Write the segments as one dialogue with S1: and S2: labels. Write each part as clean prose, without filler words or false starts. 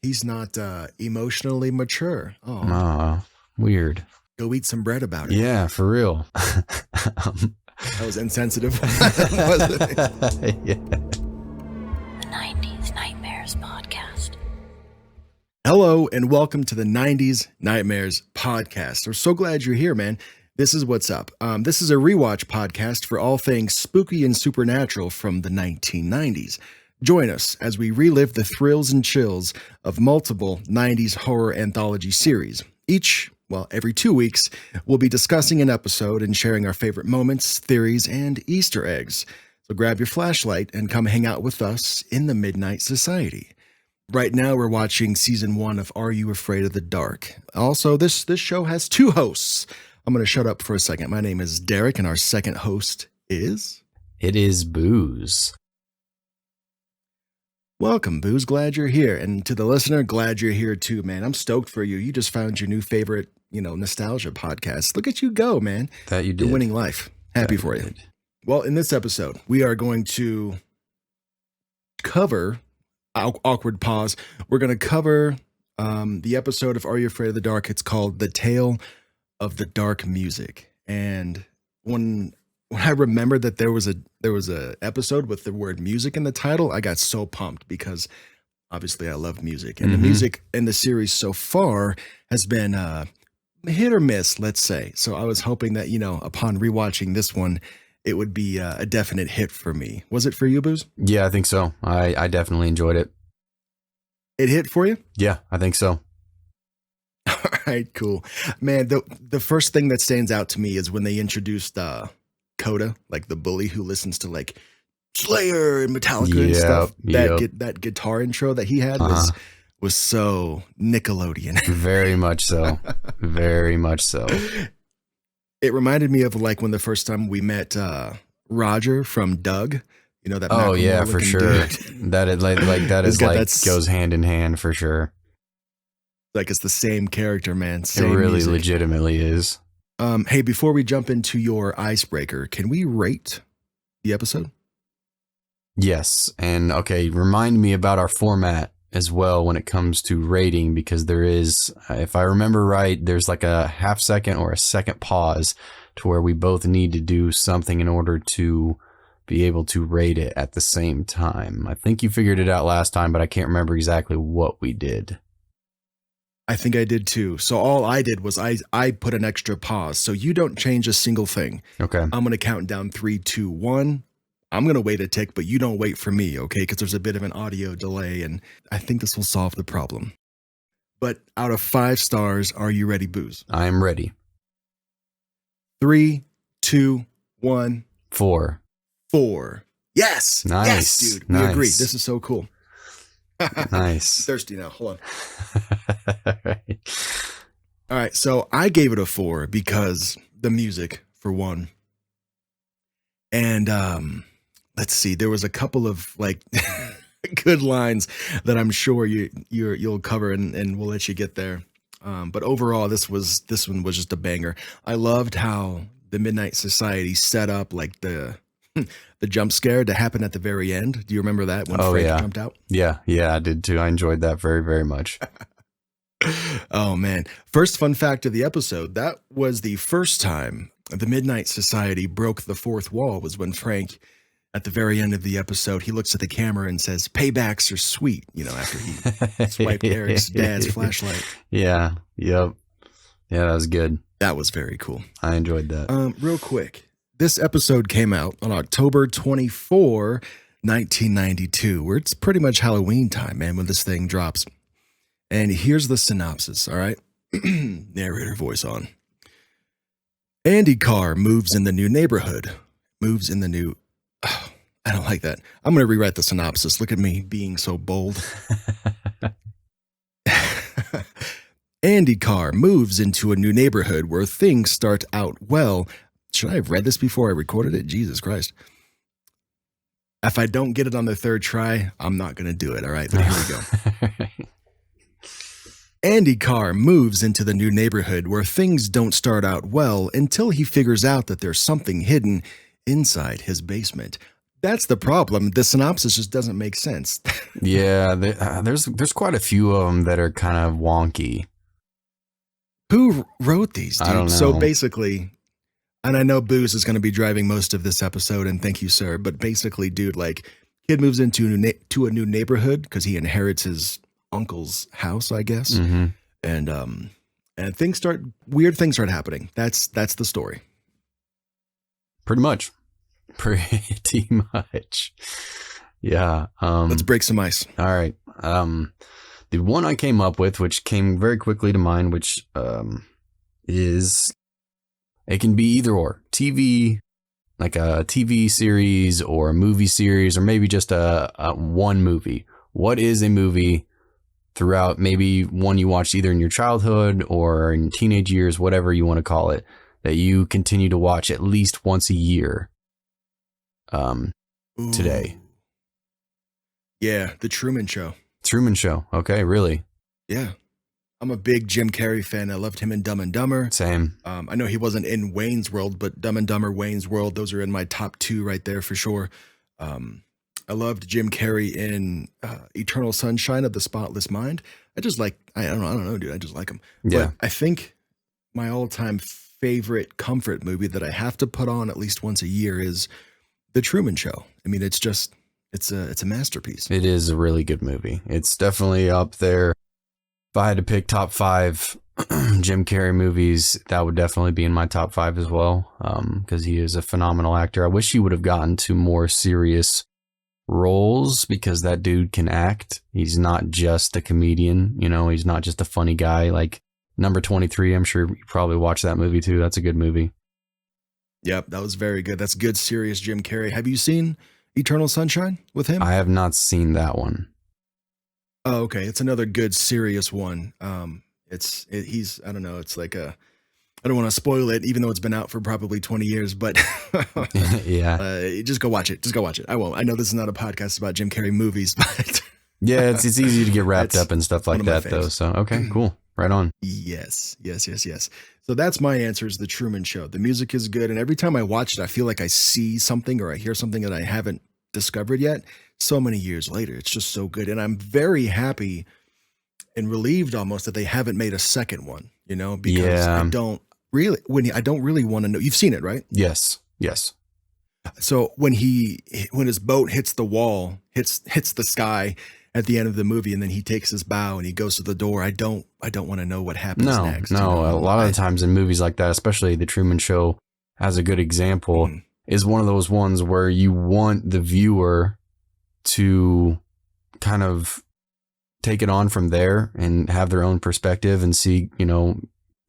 S1: He's not emotionally mature. Oh,
S2: Weird.
S1: go eat some bread about it.
S2: Yeah, for real.
S1: That was insensitive. Wasn't it?
S2: Yeah.
S3: The 90s Nightmares Podcast.
S1: Hello, and welcome to the 90s Nightmares Podcast. We're so glad you're here, man. This is what's up. This is a rewatch podcast for all things spooky and supernatural from the 1990s. Join us as we relive the thrills and chills of multiple 90s horror anthology series. Every 2 weeks, we'll be discussing an episode and sharing our favorite moments, theories, and Easter eggs. So grab your flashlight and come hang out with us in the Midnight Society. Right now, we're watching season 1 of Are You Afraid of the Dark? Also, this show has 2 hosts. I'm going to shut up for a second. My name is Darek, and our second host is...
S2: It is Booze.
S1: Welcome, Booze. Glad you're here. And to the listener, glad you're here too, man. I'm stoked for you. You just found your new favorite, nostalgia podcast. Look at you go, man.
S2: That you did.
S1: You're winning life. Happy for you. Well, in this episode, we are going to cover, awkward pause, we're going to cover the episode of Are You Afraid of the Dark? It's called The Tale of the Dark Music. And when I remembered that there was a episode with the word music in the title, I got so pumped because obviously I love music. And the music in the series so far has been hit or miss, let's say. So I was hoping that, upon rewatching this one, it would be a definite hit for me. Was it for you, Booze?
S2: Yeah, I think so. I definitely enjoyed it.
S1: It hit for you?
S2: Yeah, I think so.
S1: All right, cool. Man, the first thing that stands out to me is when they introduced Coda, like the bully who listens to like Slayer and Metallica and stuff. That guitar intro that he had was so Nickelodeon.
S2: Very much so. Very much so.
S1: It reminded me of like when the first time we met Roger from Doug. That.
S2: Oh yeah, for sure.
S1: Dude.
S2: That goes hand in hand for sure.
S1: Like it's the same character, man.
S2: It really legitimately is.
S1: Hey, before we jump into your icebreaker, can we rate the episode?
S2: Yes. And okay, remind me about our format as well when it comes to rating, because there is, if I remember right, there's like a half second or a second pause to where we both need to do something in order to be able to rate it at the same time. I think you figured it out last time, but I can't remember exactly what we did.
S1: I think I did too. So all I did was I put an extra pause. So you don't change a single thing.
S2: Okay.
S1: I'm going to count down 3, 2, 1. I'm going to wait a tick, but you don't wait for me, okay? Because there's a bit of an audio delay, and I think this will solve the problem. But out of 5 stars, are you ready, Booze?
S2: I am ready.
S1: 3, 2, 1.
S2: 4.
S1: 4. Yes.
S2: Nice.
S1: Yes, dude. We agree. This is so cool.
S2: Nice.
S1: Thirsty now. Hold on. All right. So I gave it a 4 because the music, for one. And let's see. There was a couple of like good lines that I'm sure you'll cover and we'll let you get there. But overall, this one was just a banger. I loved how the Midnight Society set up like the jump scare to happen at the very end. Do you remember that when Frank jumped out?
S2: Yeah, I did too. I enjoyed that very, very much.
S1: Oh, man. First fun fact of the episode, that was the first time the Midnight Society broke the fourth wall, was when Frank, at the very end of the episode, he looks at the camera and says, paybacks are sweet, after he swiped Eric's dad's flashlight.
S2: Yeah, yep. Yeah, that was good.
S1: That was very cool.
S2: I enjoyed that.
S1: Real quick. This episode came out on October 24, 1992, where it's pretty much Halloween time, man, when this thing drops. And here's the synopsis, all right? Narrator voice on. Andy Carr moves in the new neighborhood. I don't like that. I'm going to rewrite the synopsis. Look at me being so bold. Andy Carr moves into a new neighborhood where things start out well. Should I have read this before I recorded it? Jesus Christ. If I don't get it on the third try, I'm not going to do it. All right, but here we go. Andy Carr moves into the new neighborhood where things don't start out well until he figures out that there's something hidden inside his basement. That's the problem. The synopsis just doesn't make sense.
S2: Yeah, there's quite a few of them that are kind of wonky.
S1: Who wrote these, dude?
S2: I don't
S1: So
S2: know.
S1: basically, and I know Booze is going to be driving most of this episode, and thank you, sir. But basically, dude, like, kid moves into a new neighborhood because he inherits his uncle's house, I guess,
S2: Mm-hmm.
S1: and weird things start happening. That's the story.
S2: Pretty much. Pretty much. Yeah.
S1: Let's break some ice.
S2: All right. The one I came up with, which came very quickly to mind, which is, it can be either or. TV, like a TV series or a movie series, or maybe just a one movie. What is a movie throughout, maybe one you watched either in your childhood or in teenage years, whatever you want to call it, that you continue to watch at least once a year today?
S1: Ooh. Yeah, The Truman Show.
S2: Truman Show. Okay, really?
S1: Yeah. I'm a big Jim Carrey fan. I loved him in Dumb and Dumber.
S2: Same.
S1: I know he wasn't in Wayne's World, but Dumb and Dumber, Wayne's World, those are in my top 2 right there for sure. I loved Jim Carrey in Eternal Sunshine of the Spotless Mind. I don't know, dude. I just like him.
S2: Yeah.
S1: But I think my all-time favorite comfort movie that I have to put on at least once a year is The Truman Show. I mean, it's a masterpiece.
S2: It is a really good movie. It's definitely up there. If I had to pick top 5 Jim Carrey movies, that would definitely be in my top 5 as well, because he is a phenomenal actor. I wish he would have gotten to more serious roles, because that dude can act. He's not just a comedian, he's not just a funny guy. Like Number 23, I'm sure you probably watched that movie too. That's a good movie.
S1: Yep, that was very good. That's good, serious Jim Carrey. Have you seen Eternal Sunshine with him?
S2: I have not seen that one.
S1: Oh, okay. It's another good, serious one. He's, I don't know, it's like I don't want to spoil it, even though it's been out for probably 20 years, but
S2: Yeah.
S1: Just go watch it. Just go watch it. I won't. I know this is not a podcast about Jim Carrey movies, but
S2: Yeah, it's easy to get wrapped
S1: That's
S2: up in stuff like
S1: one of my
S2: that though.
S1: faves.
S2: So, okay, cool. Right on.
S1: yes. So that's my answer, is The Truman Show. The music is good, and every time I watch it, I feel like I see something or I hear something that I haven't discovered yet. So many years later, it's just so good, and I'm very happy and relieved almost that they haven't made a second one. Because
S2: Yeah.
S1: I don't really want to know. You've seen it, right?
S2: Yes.
S1: So when his boat hits the wall, hits the sky at the end of the movie, and then he takes his bow and he goes to the door, I don't want to know what happens next.
S2: No. A lot of the times in movies like that, especially The Truman Show as a good example, is one of those ones where you want the viewer to kind of take it on from there and have their own perspective and see,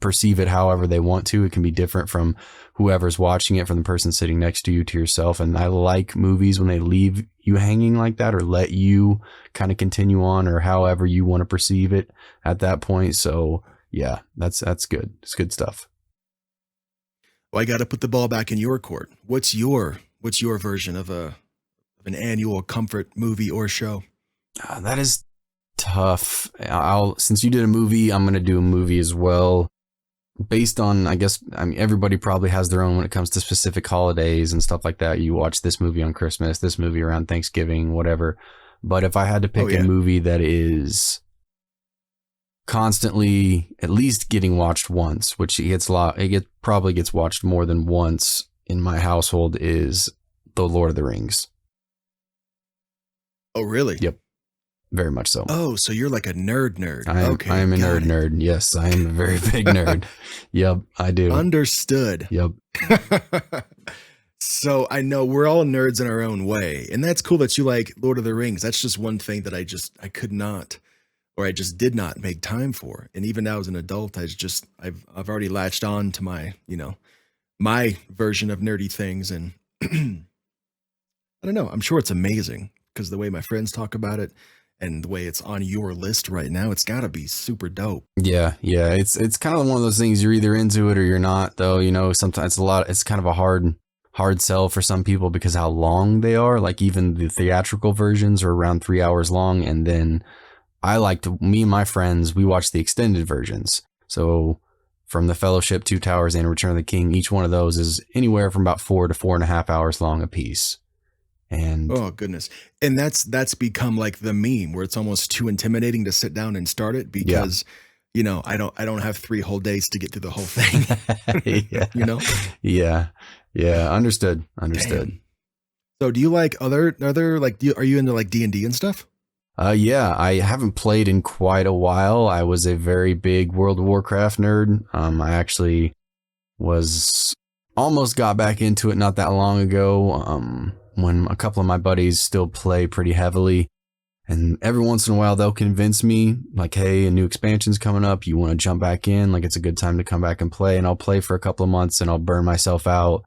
S2: perceive it however they want to. It can be different from whoever's watching it, from the person sitting next to you, to yourself. And I like movies when they leave you hanging like that, or let you kind of continue on, or however you want to perceive it at that point. So yeah, that's good. It's good stuff.
S1: Well, I got to put the ball back in your court. What's your version of an annual comfort movie or show?
S2: That is tough. Since you did a movie, I'm going to do a movie as well. Based on, everybody probably has their own when it comes to specific holidays and stuff like that. You watch this movie on Christmas, this movie around Thanksgiving, whatever. But if I had to pick a movie that is constantly at least getting watched once, which probably gets watched more than once in my household, is The Lord of the Rings.
S1: Oh, really?
S2: Yep. Very much so.
S1: Oh, so you're like a nerd.
S2: I am a nerd. Yes, I am a very big nerd. Yep, I do.
S1: Understood.
S2: Yep.
S1: So I know we're all nerds in our own way, and that's cool that you like Lord of the Rings. That's just one thing that I could not, or I just did not make time for. And even now as an adult, I've already latched on to my, my version of nerdy things. And I don't know, I'm sure it's amazing, because the way my friends talk about it and the way it's on your list right now, it's gotta be super dope.
S2: Yeah. It's kind of one of those things, you're either into it or you're not, though. Sometimes it's kind of a hard sell for some people because how long they are. Like even the theatrical versions are around 3 hours long. And then me and my friends, we watch the extended versions. So from The Fellowship, Two Towers, and Return of the King, each one of those is anywhere from about 4 to 4.5 hours long a piece. And
S1: Oh goodness. And that's become like the meme where it's almost too intimidating to sit down and start it because I don't have 3 whole days to get through the whole thing.
S2: yeah,
S1: You know?
S2: yeah. Understood.
S1: Damn. So do you like other like are you into like D&D and stuff?
S2: Yeah, I haven't played in quite a while. I was a very big World of Warcraft nerd. I actually was almost got back into it not that long ago. When a couple of my buddies still play pretty heavily, and every once in a while they'll convince me like, hey, a new expansion's coming up. You want to jump back in? Like, it's a good time to come back and play. And I'll play for a couple of months and I'll burn myself out.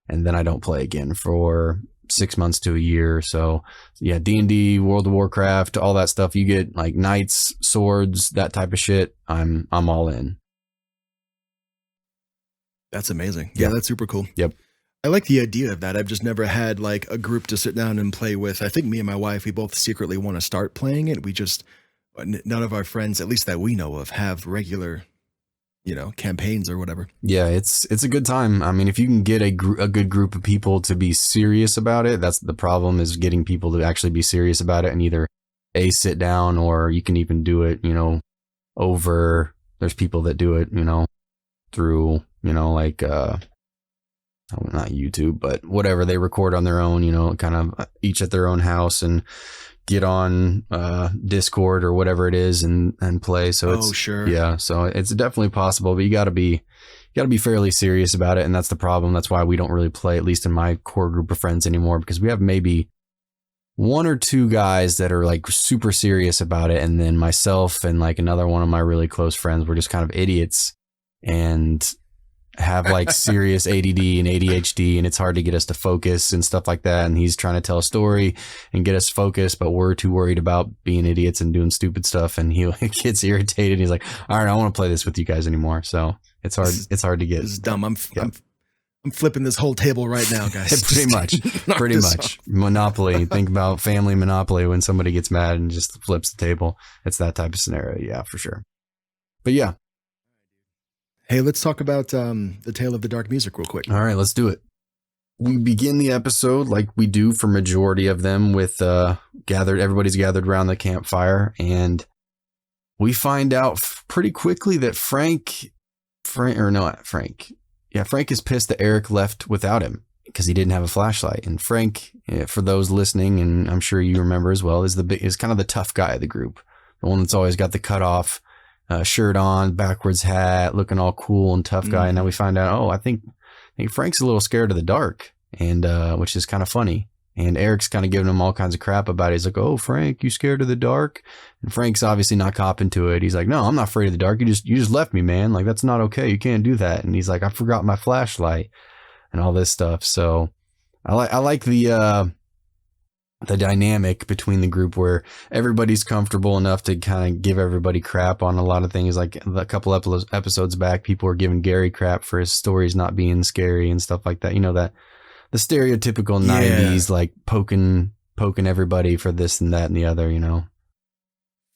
S2: And then I don't play again for 6 months to a year. So yeah, D&D, World of Warcraft, all that stuff. You get like knights, swords, that type of shit. I'm all in.
S1: That's amazing. Yeah, that's super cool.
S2: Yep.
S1: I like the idea of that. I've just never had like a group to sit down and play with. I think me and my wife, we both secretly want to start playing it. We just, none of our friends, at least that we know of, have regular, campaigns or whatever.
S2: Yeah, it's a good time. I mean, if you can get a good group of people to be serious about it, that's the problem, is getting people to actually be serious about it and either sit down, or you can even do it, over, there's people that do it, through, like, not YouTube, but whatever, they record on their own, kind of each at their own house and get on Discord or whatever it is and play. So it's
S1: sure.
S2: Yeah, so it's definitely possible, but you got to be fairly serious about it, and that's the problem. That's why we don't really play, at least in my core group of friends anymore, because we have maybe 1 or 2 guys that are like super serious about it, and then myself and like another one of my really close friends, we're just kind of idiots and have like serious ADD and ADHD, and it's hard to get us to focus and stuff like that. And he's trying to tell a story and get us focused, but we're too worried about being idiots and doing stupid stuff. And he gets irritated. He's like, all right, I don't want to play this with you guys anymore. So it's hard. It's hard to get.
S1: This is dumb. I'm flipping this whole table right now, guys.
S2: Pretty much. Monopoly. Think about family Monopoly when somebody gets mad and just flips the table. It's that type of scenario. Yeah, for sure. But yeah.
S1: Hey, let's talk about the Tale of the Dark music real quick.
S2: All right, let's do it. We begin the episode like we do for majority of them with everybody's gathered around the campfire, and we find out pretty quickly that Frank is pissed that Eric left without him because he didn't have a flashlight. And Frank, for those listening, and I'm sure you remember as well, is kind of the tough guy of the group, the one that's always got the cutoff shirt on, backwards hat, looking all cool and tough guy. And now we find out, I think Frank's a little scared of the dark, and which is kind of funny. And Eric's kind of giving him all kinds of crap about it. He's like, "Oh, Frank, you scared of the dark?" And Frank's obviously not copping to it. He's like, "No, I'm not afraid of the dark. You just left me, man. Like, that's not okay. You can't do that." And he's like, "I forgot my flashlight," and all this stuff. So I like the dynamic between the group where everybody's comfortable enough to kind of give everybody crap on a lot of things. Like a couple episodes back, people were giving Gary crap for his stories not being scary and stuff like that. That the stereotypical 90s, like poking everybody for this and that and the other,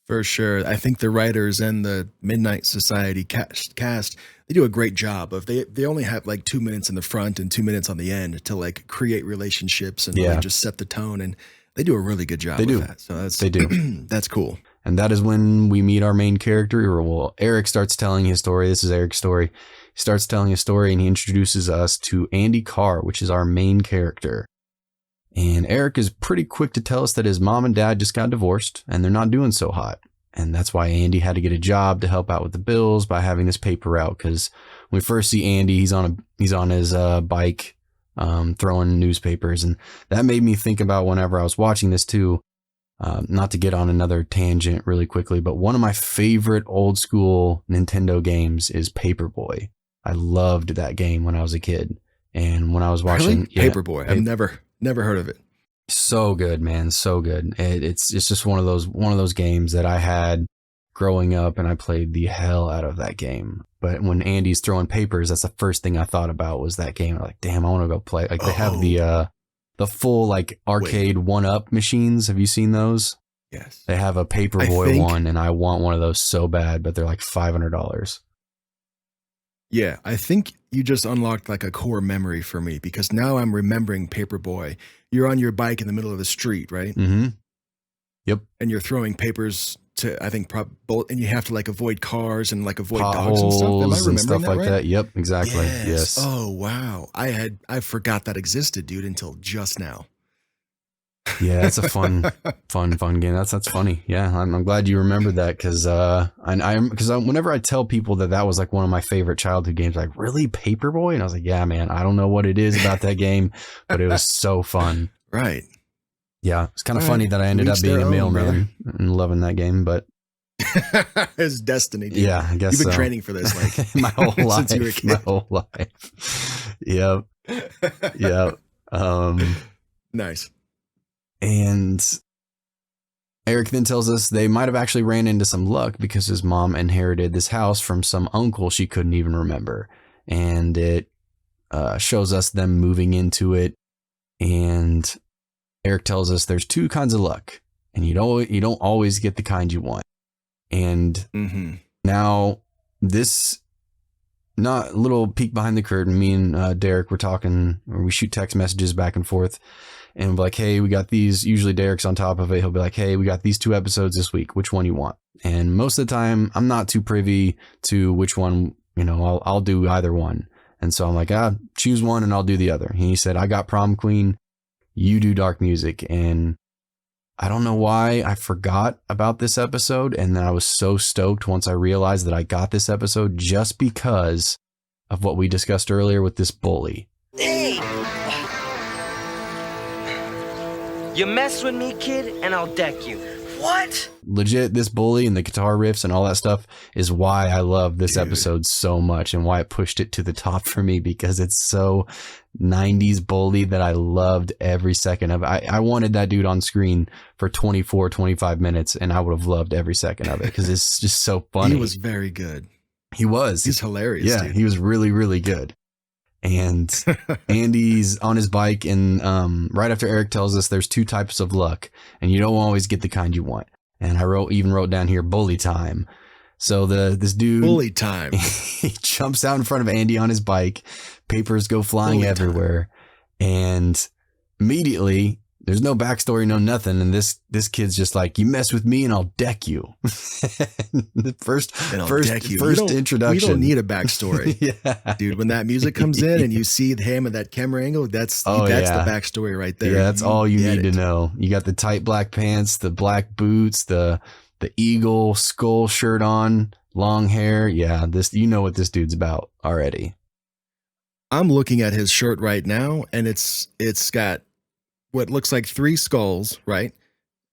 S1: For sure. I think the writers and the Midnight Society cast, they do a great job of they only have like 2 minutes in the front and 2 minutes on the end to like create relationships and really just set the tone, and they do a really good job with that. So they do. That's cool.
S2: And that is when we meet our main character. Well, Eric starts telling his story. This is Eric's story. He starts telling his story, and he introduces us to Andy Carr, which is our main character. And Eric is pretty quick to tell us that his mom and dad just got divorced and they're not doing so hot. And that's why Andy had to get a job to help out with the bills by having this paper route. Because when we first see Andy, he's on his bike, throwing newspapers. And that made me think about whenever I was watching this too, not to get on another tangent really quickly, but one of my favorite old school Nintendo games is Paperboy. I loved that game when I was a kid. And when I was watching
S1: Paperboy, I've never heard of it.
S2: So good, man. So good. It's just one of those games that I had growing up, and I played the hell out of that game. But when Andy's throwing papers, that's the first thing I thought about was that game. I'm like, damn, I want to go play. Like they have the full like arcade 1-up machines. Have you seen those?
S1: Yes.
S2: They have a Paperboy one, and I want one of those so bad, but they're like $500.
S1: Yeah, I think you just unlocked like a core memory for me because now I'm remembering Paperboy. You're on your bike in the middle of the street, right?
S2: Mm-hmm. Yep.
S1: And you're throwing papers to, I think, and you have to like avoid cars and like avoid dogs and stuff. Am I
S2: Potholes and
S1: remembering
S2: stuff
S1: that
S2: like
S1: right?
S2: that. Yep, exactly. Yes.
S1: Oh, wow. I forgot that existed, dude, until just now.
S2: Yeah, it's a fun game. That's funny. Yeah, I'm glad you remembered that because whenever I tell people that was like one of my favorite childhood games, like really Paperboy, and I was like, yeah, man, I don't know what it is about that game, but it was so fun.
S1: Right.
S2: Yeah, it's kind of funny that I ended up being a mailman and loving that game, but
S1: it's destiny, dude.
S2: Yeah, I guess
S1: you've been
S2: so.
S1: training for this like
S2: my whole life.
S1: since you were a kid.
S2: My whole life. Yep. Yep.
S1: Nice.
S2: And Eric then tells us they might have actually ran into some luck because his mom inherited this house from some uncle she couldn't even remember. And it shows us them moving into it. And Eric tells us there's two kinds of luck. And you don't always get the kind you want. And now this, not a little peek behind the curtain, me and Darek were talking, or we shoot text messages back and forth. And we're like, hey, we got these. Usually Derek's on top of it. He'll be like, hey, we got these 2 episodes this week. Which one you want? And most of the time, I'm not too privy to which one, I'll do either one. And so I'm like, choose one and I'll do the other. And he said, I got Prom Queen. You do Dark Music. And I don't know why I forgot about this episode. And then I was so stoked once I realized that I got this episode just because of what we discussed earlier with this bully.
S4: Hey! You mess with me, kid, and I'll deck you. What?
S2: Legit, this bully and the guitar riffs and all that stuff is why I love this episode so much and why it pushed it to the top for me, because it's so 90s bully that I loved every second of it. I wanted that dude on screen for 24, 25 minutes, and I would have loved every second of it because it's just so funny.
S1: He was very good.
S2: He was.
S1: He's hilarious.
S2: Yeah,
S1: dude.
S2: He was really, really good. And Andy's on his bike, and right after Eric tells us there's 2 types of luck, and you don't always get the kind you want. And I wrote down here bully time. So this dude
S1: bully time.
S2: He jumps out in front of Andy on his bike. Papers go flying bully everywhere, and immediately there's no backstory, no nothing. And this kid's just like, you mess with me and I'll deck you. The first introduction.
S1: We don't need a backstory.
S2: Yeah.
S1: Dude, when that music comes in and you see him at that camera angle, that's the backstory right there.
S2: Yeah, that's all you need to know. You got the tight black pants, the black boots, the eagle skull shirt on, long hair. Yeah, you know what this dude's about already.
S1: I'm looking at his shirt right now, and it's got what looks like 3 skulls, right?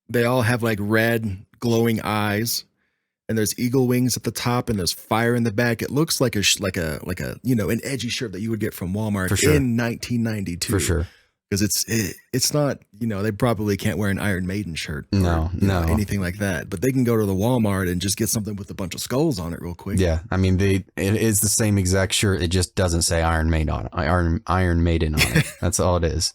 S1: They all have like red glowing eyes, and there's eagle wings at the top, and there's fire in the back. It looks like an edgy shirt that you would get from Walmart in 1992.
S2: For sure.
S1: Because it's not, they probably can't wear an Iron Maiden shirt.
S2: No,
S1: anything like that. But they can go to the Walmart and just get something with a bunch of skulls on it real quick.
S2: Yeah, I mean, it is the same exact shirt. It just doesn't say Iron Maiden on it. That's all it is.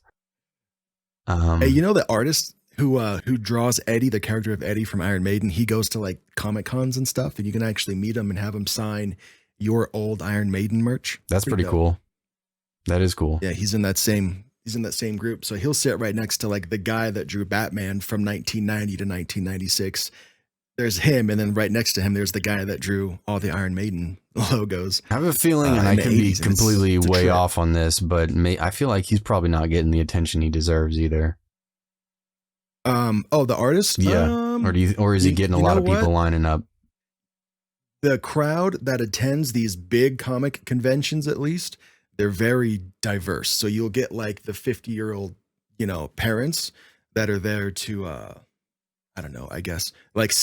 S1: Hey, the artist who draws Eddie, the character of Eddie from Iron Maiden, he goes to like Comic Cons and stuff, and you can actually meet him and have him sign your old Iron Maiden merch.
S2: That's pretty cool. That is cool.
S1: Yeah, he's in that same group. So he'll sit right next to like the guy that drew Batman from 1990 to 1996. There's him, and then right next to him, there's the guy that drew all the Iron Maiden logos.
S2: I have a feeling, and I could be completely way off on this, but I feel like he's probably not getting the attention he deserves either.
S1: The artist?
S2: Yeah. Or is he getting a lot of people lining up?
S1: The crowd that attends these big comic conventions, at least, they're very diverse. So you'll get like the 50-year-old, parents that are there to, I don't know, I guess, like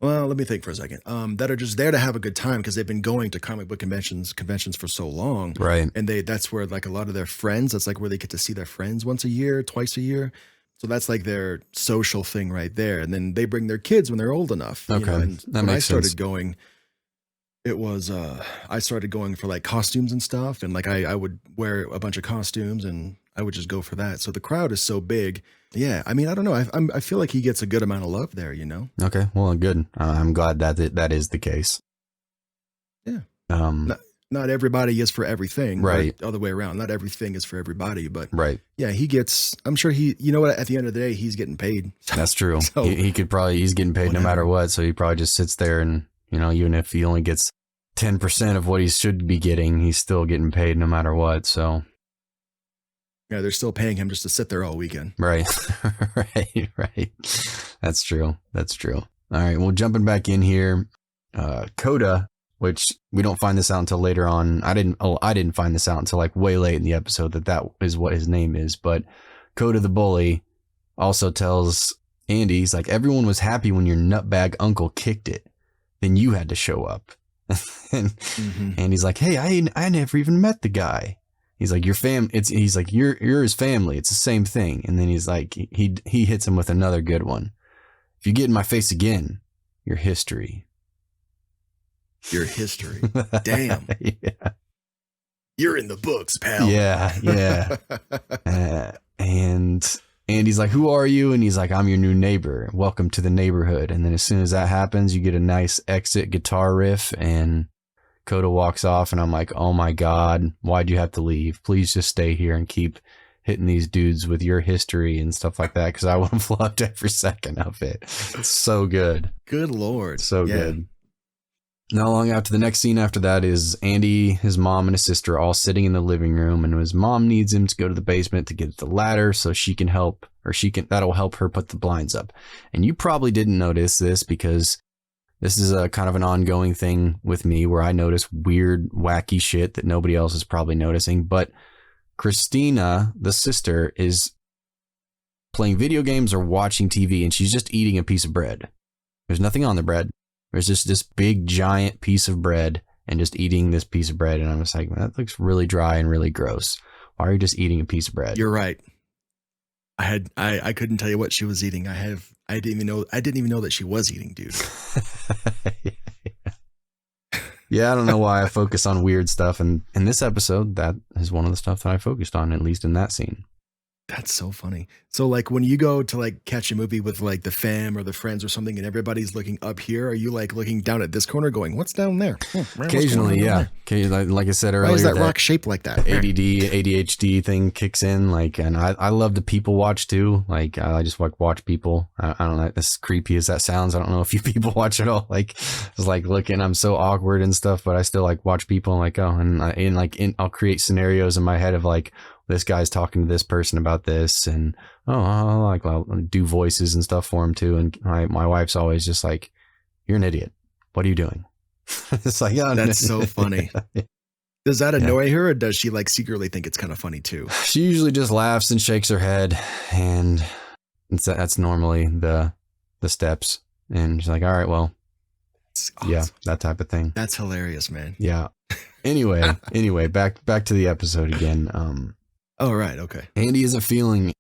S1: let me think for a second, that are just there to have a good time because they've been going to comic book conventions for so long.
S2: Right.
S1: And that's where like a lot of their friends, that's like where they get to see their friends once a year, twice a year. So that's like their social thing right there. And then they bring their kids when they're old enough.
S2: Okay.
S1: And
S2: that
S1: when
S2: makes
S1: I started
S2: sense.
S1: going, it was, I started going for like costumes and stuff. And like, I would wear a bunch of costumes and I would just go for that. So the crowd is so big. Yeah. I mean, I don't know. I feel like he gets a good amount of love there,
S2: Okay. Well, good. I'm glad that is the case.
S1: Yeah. not everybody is for everything.
S2: Right.
S1: Or other way around. Not everything is for everybody. But
S2: Right.
S1: yeah, I'm sure you know what, at the end of the day, he's getting paid.
S2: That's true.
S1: So,
S2: he's getting paid no matter what. So he probably just sits there and, even if he only gets 10% of what he should be getting, he's still getting paid no matter what. So.
S1: Yeah, they're still paying him just to sit there all weekend.
S2: Right. Right. That's true. All right. Well, jumping back in here, Coda, which we don't find this out until later on. I didn't find this out until like way late in the episode that is what his name is. But Coda the bully also tells Andy, he's like, everyone was happy when your nutbag uncle kicked it. Then you had to show up. And Andy's like, hey, I never even met the guy. He's like, he's like, you're his family. It's the same thing. And then he's like, he hits him with another good one. If you get in my face again, your history.
S1: Your history. Damn.
S2: Yeah.
S1: You're in the books, pal.
S2: Yeah. And Andy's like, who are you? And he's like, I'm your new neighbor. Welcome to the neighborhood. And then as soon as that happens, you get a nice exit guitar riff and Coda walks off. And I'm like, oh my God, why'd you have to leave? Please just stay here and keep hitting these dudes with your history and stuff like that. Cause I would have loved every second of it. It's so good.
S1: Good Lord.
S2: So good. Not long after, the next scene after that is Andy, his mom, and his sister all sitting in the living room, and his mom needs him to go to the basement to get the ladder so she can help, that'll help her put the blinds up. And you probably didn't notice this because this is a kind of an ongoing thing with me where I notice weird, wacky shit that nobody else is probably noticing. But Christina, the sister, is playing video games or watching TV, and she's just eating a piece of bread. There's nothing on the bread. There's just this big giant piece of bread and just eating this piece of bread. And I'm just like, that looks really dry and really gross. Why are you just eating a piece of bread?
S1: You're right. I couldn't tell you what she was eating. I didn't even know that she was eating, dude.
S2: Yeah, I don't know why I focus on weird stuff. And in this episode, that is one of the stuff that I focused on, at least in that scene.
S1: That's so funny. So like when you go to like catch a movie with like the fam or the friends or something and everybody's looking up here, are you like looking down at this corner going, what's down there?
S2: Occasionally, yeah. Like I said earlier,
S1: why is that rock shaped like that?
S2: ADHD thing kicks in. Like, and I love to people watch too. Like I just watch people. I don't know, as creepy as that sounds, I don't know if you people watch at all. Like it's like looking, I'm so awkward and stuff, but I still like watch people and like, oh, and I'll create scenarios in my head of like, this guy's talking to this person about this, and I'll do voices and stuff for him too. And my wife's always just like, "You're an idiot. What are you doing?" It's like, yeah,
S1: that's so funny. Does that annoy her, or does she like secretly think it's kind of funny too?
S2: She usually just laughs and shakes her head, and that's normally the steps. And she's like, "All right, well, awesome." Yeah, that type of thing.
S1: That's hilarious, man.
S2: Yeah. Anyway, back to the episode again.
S1: Oh, right. Okay.
S2: Andy isn't feeling,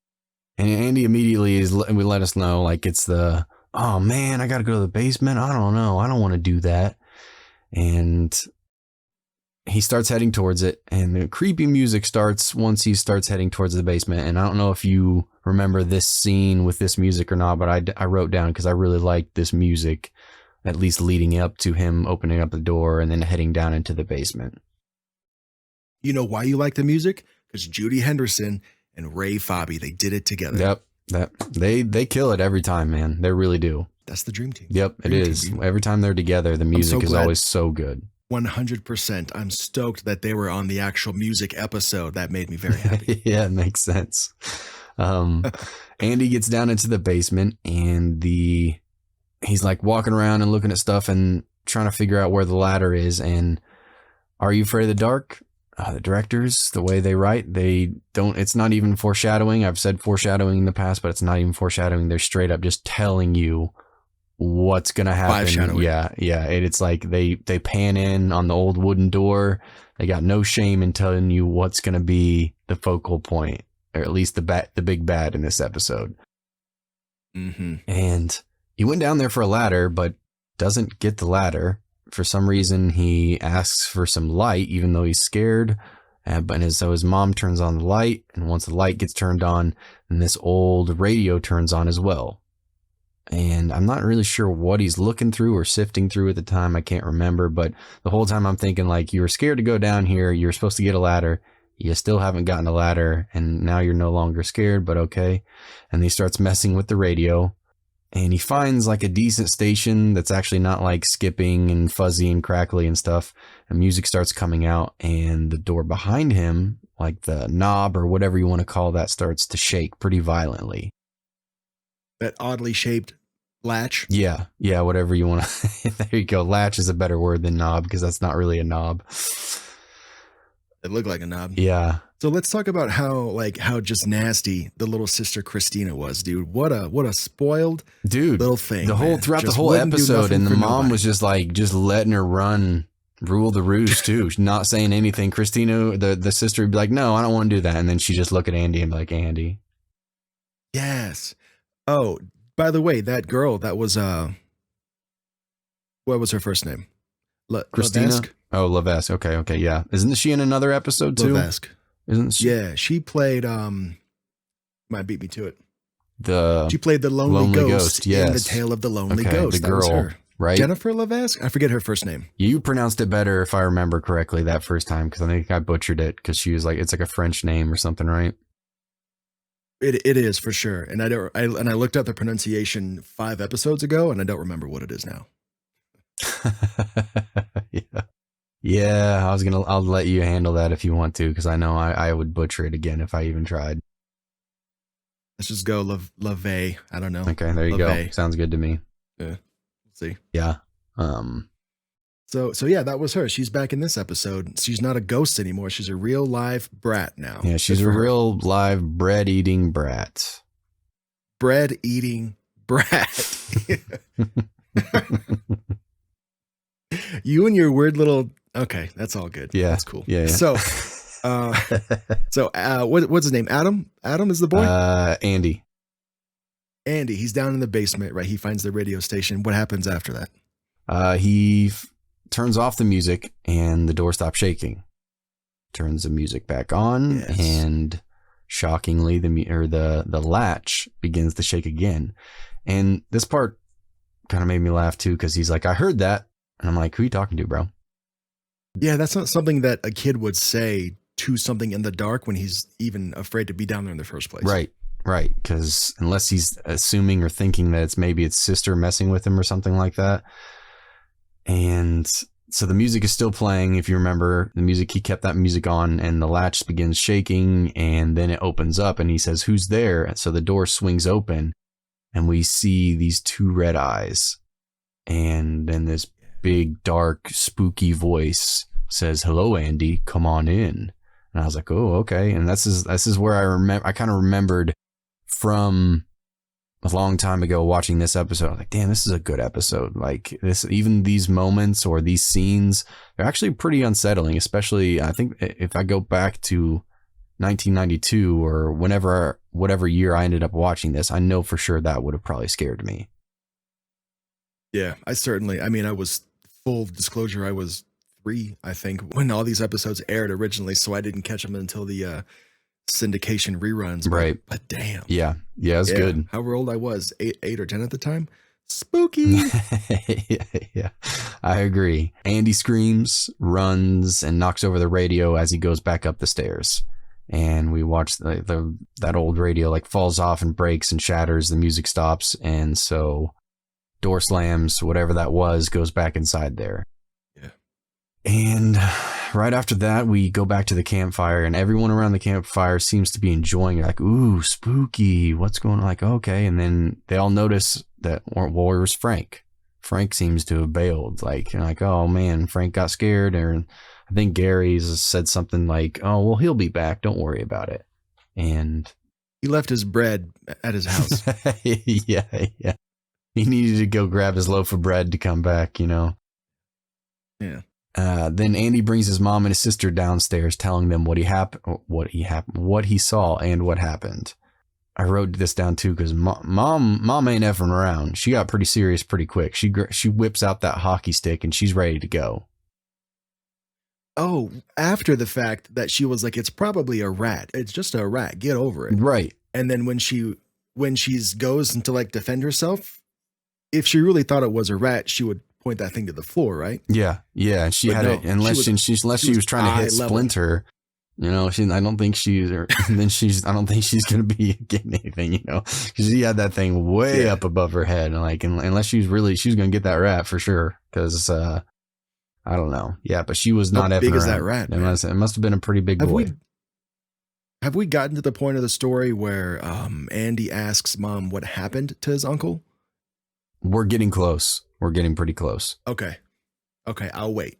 S2: and Andy immediately we let us know, like it's oh man, I got to go to the basement. I don't know. I don't want to do that. And he starts heading towards it, and the creepy music starts once he starts heading towards the basement. And I don't know if you remember this scene with this music or not, but I wrote down because I really liked this music, at least leading up to him opening up the door and then heading down into the basement.
S1: You know why you like the music? Because Judy Henderson and Ray Fabi, they did it together.
S2: Yep. They kill it every time, man. They really do.
S1: That's the dream team.
S2: Yep, it is. Every time they're together, the music is always so good.
S1: 100%. I'm stoked that they were on the actual music episode. That made me very happy.
S2: Yeah, it makes sense. Andy gets down into the basement, and he's like walking around and looking at stuff and trying to figure out where the ladder is. And Are You Afraid of the Dark? The directors, the way they write, it's not even foreshadowing. I've said foreshadowing in the past, but it's not even foreshadowing. They're straight up just telling you what's going to happen. Yeah. It's like they pan in on the old wooden door. They got no shame in telling you what's going to be the focal point, or at least the big bad in this episode.
S1: Mm-hmm.
S2: And he went down there for a ladder, but doesn't get the ladder. For some reason, he asks for some light, even though he's scared. So his mom turns on the light, and once the light gets turned on, then this old radio turns on as well. And I'm not really sure what he's looking through or sifting through at the time. I can't remember, but the whole time I'm thinking like, you were scared to go down here. You were supposed to get a ladder. You still haven't gotten a ladder, and now you're no longer scared, but okay. And he starts messing with the radio, and he finds like a decent station that's actually not like skipping and fuzzy and crackly and stuff. And music starts coming out, and the door behind him, like the knob or whatever you want to call that, starts to shake pretty violently.
S1: That oddly shaped latch.
S2: Yeah, whatever you want to. There you go. Latch is a better word than knob, because that's not really a knob.
S1: It looked like a knob.
S2: Yeah.
S1: So let's talk about how just nasty the little sister Christina was, dude. What a spoiled little thing.
S2: Throughout the whole episode, and the mom was just letting her rule the roost too. She's not saying anything. Christina, the sister, would be like, "No, I don't want to do that," and then she just look at Andy and be like, "Andy."
S1: Yes. Oh, by the way, that girl that was what was her first name?
S2: Christina.
S1: Levesque?
S2: Oh, Levesque. Okay, yeah. Isn't she in another episode too?
S1: Levesque.
S2: Isn't she?
S1: Yeah, she played. Might beat me to it.
S2: She
S1: She played the lonely ghost
S2: yes.
S1: in The Tale of the Lonely
S2: Okay,
S1: Ghost.
S2: the
S1: That was
S2: girl,
S1: her.
S2: right?
S1: Jennifer Levesque? I forget her first name.
S2: You pronounced it better if I remember correctly that first time, because I think I butchered it, because she was like, it's like a French name or something, right?
S1: It is for sure. And I looked up the pronunciation 5 episodes ago, and I don't remember what it is now.
S2: Yeah. I'll let you handle that if you want to, because I know I would butcher it again if I even tried.
S1: Let's just go LaVey. I don't know.
S2: Okay, there you go. Sounds good to me.
S1: Yeah. We'll see.
S2: Yeah.
S1: So yeah, that was her. She's back in this episode. She's not a ghost anymore. She's a real live brat now.
S2: Yeah, she's a real live bread eating brat.
S1: Bread eating brat. You and your weird little. Okay, that's all good.
S2: Yeah,
S1: that's cool.
S2: Yeah.
S1: So, what's his name? Adam. Adam is the boy.
S2: Andy.
S1: Andy. He's down in the basement, right? He finds the radio station. What happens after that?
S2: He turns off the music, and the door stops shaking. Turns the music back on,
S1: Yes.
S2: and shockingly, the latch begins to shake again. And this part kind of made me laugh too, because he's like, "I heard that," and I'm like, "Who are you talking to, bro?"
S1: Yeah, that's not something that a kid would say to something in the dark when he's even afraid to be down there in the first place.
S2: Right. Because unless he's assuming or thinking that maybe it's sister messing with him or something like that. And so the music is still playing. If you remember the music, he kept that music on, and the latch begins shaking, and then it opens up, and he says, "Who's there?" And so the door swings open, and we see these 2 red eyes. And then this big, dark, spooky voice says, "Hello, Andy, come on in." And I was like, "Oh, okay." And this is where I kind of remembered from a long time ago watching this episode. I was like, damn, this is a good episode. Like this, even these moments or these scenes, they're actually pretty unsettling, especially I think if I go back to 1992 or whatever year I ended up watching this, I know for sure that would have probably scared me.
S1: Yeah, I was, full disclosure, I was 3, I think, when all these episodes aired originally, so I didn't catch them until the syndication reruns.
S2: Right.
S1: But damn.
S2: Yeah, it's good.
S1: However old I was, 8 or 10 at the time. Spooky.
S2: Yeah, I agree. Andy screams, runs, and knocks over the radio as he goes back up the stairs. And we watch that old radio like falls off and breaks and shatters. The music stops, and so door slams, whatever that was, goes back inside there.
S1: Yeah.
S2: And right after that, we go back to the campfire, and everyone around the campfire seems to be enjoying it. Like, ooh, spooky. What's going on? Like, okay. And then they all notice that, where's Frank? Frank seems to have bailed. Like, oh man, Frank got scared. Or I think Gary's said something like, oh, well, he'll be back. Don't worry about it. And
S1: he left his bread at his house.
S2: Yeah. He needed to go grab his loaf of bread to come back,
S1: Yeah.
S2: Then Andy brings his mom and his sister downstairs, telling them what he saw and what happened. I wrote this down too, because mom ain't effing around. She got pretty serious pretty quick. She whips out that hockey stick and she's ready to go.
S1: Oh, after the fact that she was like, it's probably a rat. It's just a rat. Get over it.
S2: Right.
S1: And then when she goes to like defend herself, if she really thought it was a rat, she would point that thing to the floor, right?
S2: Yeah. She
S1: But
S2: had
S1: no,
S2: it unless she was trying to hit
S1: eye level.
S2: Splinter. You know, I don't think she's gonna be getting anything. You know, 'cause she had that thing way up above her head, and like unless she's gonna get that rat for sure. Because I don't know. Yeah, but she was not
S1: How big
S2: effing
S1: is that
S2: around.
S1: rat,
S2: It
S1: man?
S2: must have been a pretty big boy.
S1: Have we gotten to the point of the story where Andy asks Mom what happened to his uncle?
S2: We're getting close. We're getting pretty close.
S1: Okay, I'll wait.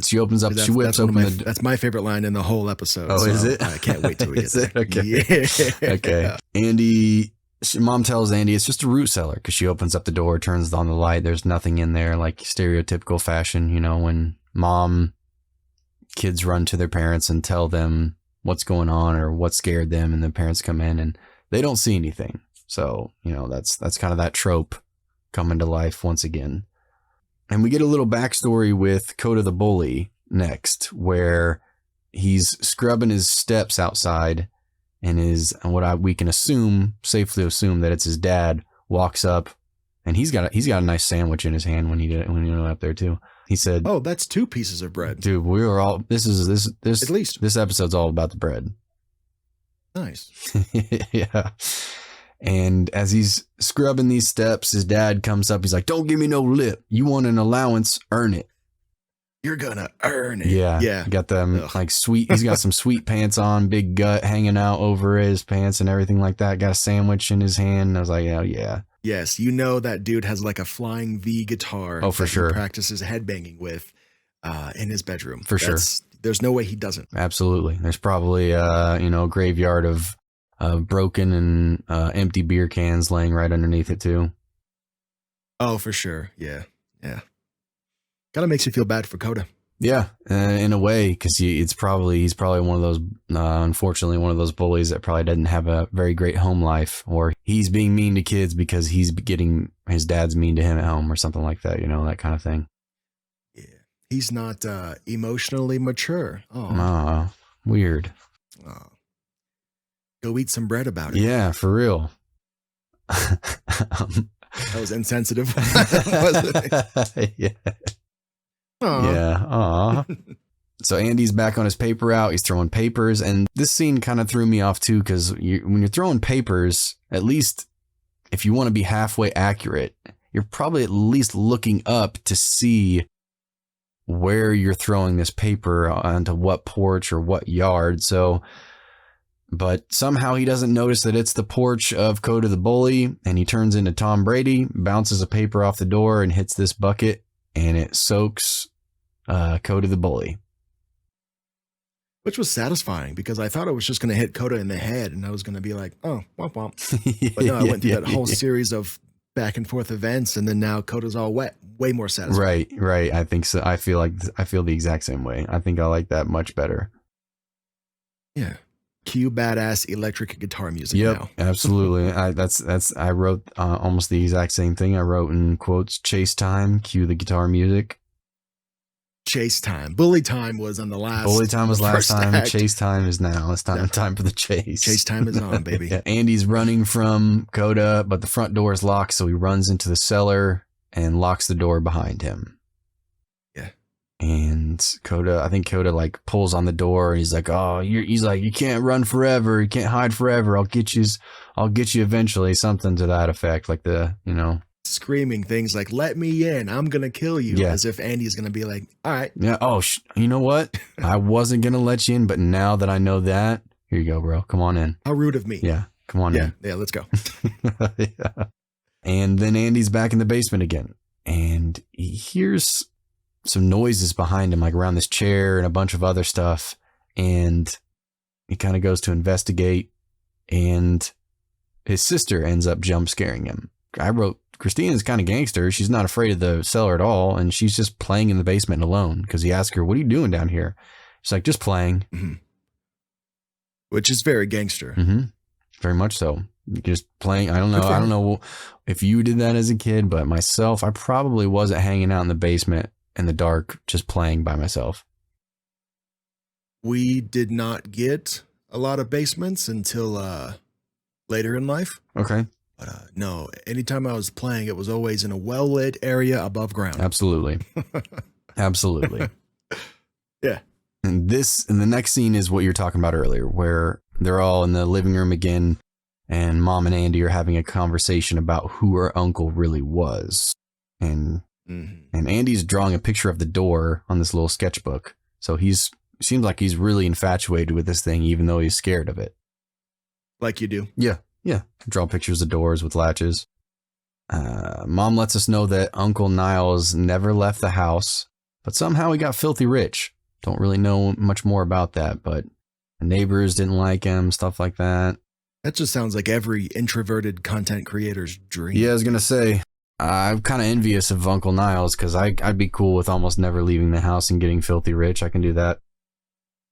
S2: She opens up. She whips open the.
S1: That's my favorite line in the whole episode.
S2: Oh,
S1: so
S2: is it?
S1: I can't wait till we get
S2: Is
S1: there.
S2: it? Okay.
S1: Yeah.
S2: Okay. Andy, Mom tells Andy it's just a root cellar because she opens up the door, turns on the light. There's nothing in there, like stereotypical fashion. You know, when kids run to their parents and tell them what's going on or what scared them, and the parents come in and they don't see anything. So, you know, that's kind of that trope coming to life once again. And we get a little backstory with Coda the bully next, where he's scrubbing his steps outside, and we can safely assume that it's his dad, walks up, and he's got a nice sandwich in his hand when he went up there too. He said,
S1: "Oh, that's 2 pieces of bread,
S2: dude. We were all this
S1: at least.
S2: This episode's all about the bread."
S1: Nice.
S2: Yeah. And as he's scrubbing these steps, his dad comes up. He's like, "Don't give me no lip. You want an allowance? Earn it."
S1: You're gonna earn it.
S2: Yeah. Got them like sweet. He's got some sweet pants on, big gut hanging out over his pants and everything like that. Got a sandwich in his hand. And I was like, "Oh yeah."
S1: Yes, you know that dude has like a flying V guitar.
S2: Oh, for sure.
S1: He practices headbanging with in his bedroom.
S2: For sure.
S1: There's no way he doesn't.
S2: Absolutely. There's probably a graveyard of broken and empty beer cans laying right underneath it too.
S1: Oh, for sure. Yeah. Kind of makes you feel bad for Coda.
S2: Yeah, in a way, because he's probably one of those, unfortunately, one of those bullies that probably doesn't have a very great home life, or he's being mean to kids because he's getting his dad's mean to him at home or something like that, that kind of thing.
S1: Yeah. He's not emotionally mature.
S2: Oh, weird.
S1: Oh. Go eat some bread about it.
S2: Yeah, for real.
S1: That was insensitive. Wasn't it?
S2: Yeah.
S1: Aww.
S2: Yeah. Aw. So Andy's back on his paper route. He's throwing papers. And this scene kind of threw me off too, because when you're throwing papers, at least if you want to be halfway accurate, you're probably at least looking up to see where you're throwing this paper onto what porch or what yard. But somehow he doesn't notice that it's the porch of Coda the bully, and he turns into Tom Brady, bounces a paper off the door and hits this bucket, and it soaks Coda the bully.
S1: Which was satisfying, because I thought it was just going to hit Coda in the head, and I was going to be like, oh, womp womp. But no, I went through that whole series of back and forth events, and then now Coda's all wet. Way more satisfying.
S2: Right. I think so. I feel the exact same way. I think I like that much better.
S1: Yeah. Cue badass electric guitar music now.
S2: Absolutely. I wrote almost the exact same thing. I wrote in quotes, "Chase time, cue the guitar music."
S1: Chase time. Bully time was on the last.
S2: Bully time was last time.
S1: Act.
S2: Chase time is now. It's time for the chase.
S1: Chase time is on, baby.
S2: Yeah, Andy's running from Coda, but the front door is locked, so he runs into the cellar and locks the door behind him.
S1: Yeah.
S2: And I think Coda like pulls on the door, and he's like, he's like, "You can't run forever. You can't hide forever. I'll get you eventually." Something to that effect, like
S1: screaming things like, "Let me in, I'm gonna kill you."
S2: Yeah.
S1: As if Andy's gonna be like, all right.
S2: Yeah. Oh, you know what? I wasn't gonna let you in, but now that I know that, here you go, bro. Come on in.
S1: How rude of me.
S2: Yeah. Come on in.
S1: Yeah, let's go.
S2: Yeah. And then Andy's back in the basement again, and he hears some noises behind him, like around this chair and a bunch of other stuff. And he kind of goes to investigate, and his sister ends up jump scaring him. I wrote, Christina's kind of gangster. She's not afraid of the cellar at all, and she's just playing in the basement alone, because he asked her, "What are you doing down here?" She's like, "Just playing."
S1: Mm-hmm. Which is very gangster.
S2: Mm-hmm. Very much so. Just playing. I don't know if you did that as a kid, but myself, I probably wasn't hanging out in the basement in the dark just playing by myself.
S1: We did not get a lot of basements until later in life.
S2: Okay.
S1: But no, anytime I was playing, it was always in a well-lit area above ground.
S2: Absolutely. Absolutely.
S1: Yeah.
S2: And the next scene is what you're talking about earlier, where they're all in the living room again, and Mom and Andy are having a conversation about who her uncle really was. And Andy's drawing a picture of the door on this little sketchbook. So seems like he's really infatuated with this thing, even though he's scared of it.
S1: Like you do.
S2: Yeah. Draw pictures of doors with latches. Mom lets us know that Uncle Niles never left the house, but somehow he got filthy rich. Don't really know much more about that, but the neighbors didn't like him, stuff like that.
S1: That just sounds like every introverted content creator's dream.
S2: Yeah, I was going to say, I'm kind of envious of Uncle Niles because I'd be cool with almost never leaving the house and getting filthy rich. I can do that.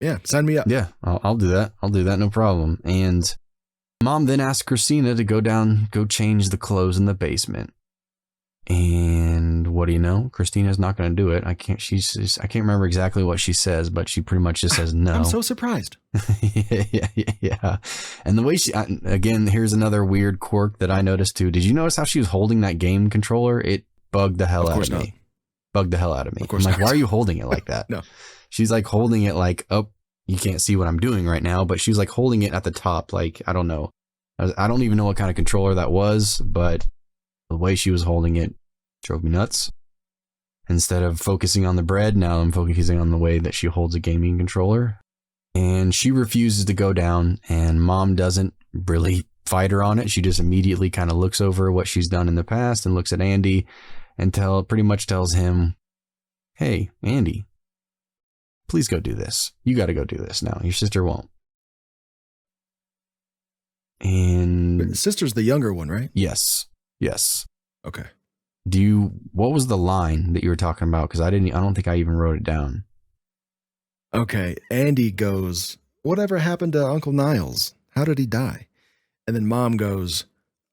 S1: Yeah, sign me up.
S2: Yeah, I'll do that. I'll do that, no problem. And Mom then asks Christina to go change the clothes in the basement. And what do you know? Christina's not going to do it. I can't remember exactly what she says, but she pretty much just says no.
S1: I'm so surprised.
S2: Yeah. And the way again, here's another weird quirk that I noticed too. Did you notice how she was holding that game controller? It bugged the hell out of me. Bugged the hell out of me.
S1: Of course
S2: I'm like,
S1: not.
S2: why are you holding it like that?
S1: No.
S2: She's like holding it like, oh, you can't see what I'm doing right now, but she's like holding it at the top. Like, I don't know. I don't even know what kind of controller that was, but the way she was holding it drove me nuts. Instead of focusing on the bread, now I'm focusing on the way that she holds a gaming controller. And she refuses to go down, and Mom doesn't really fight her on it. She just immediately kind of looks over what she's done in the past and looks at Andy and pretty much tells him, hey, Andy, please go do this. You got to go do this now. Your sister won't. And
S1: Sister's the younger one, right?
S2: Yes.
S1: Okay.
S2: What was the line that you were talking about? Because I don't think I even wrote it down.
S1: Okay. Andy goes, whatever happened to Uncle Niles? How did he die? And then Mom goes,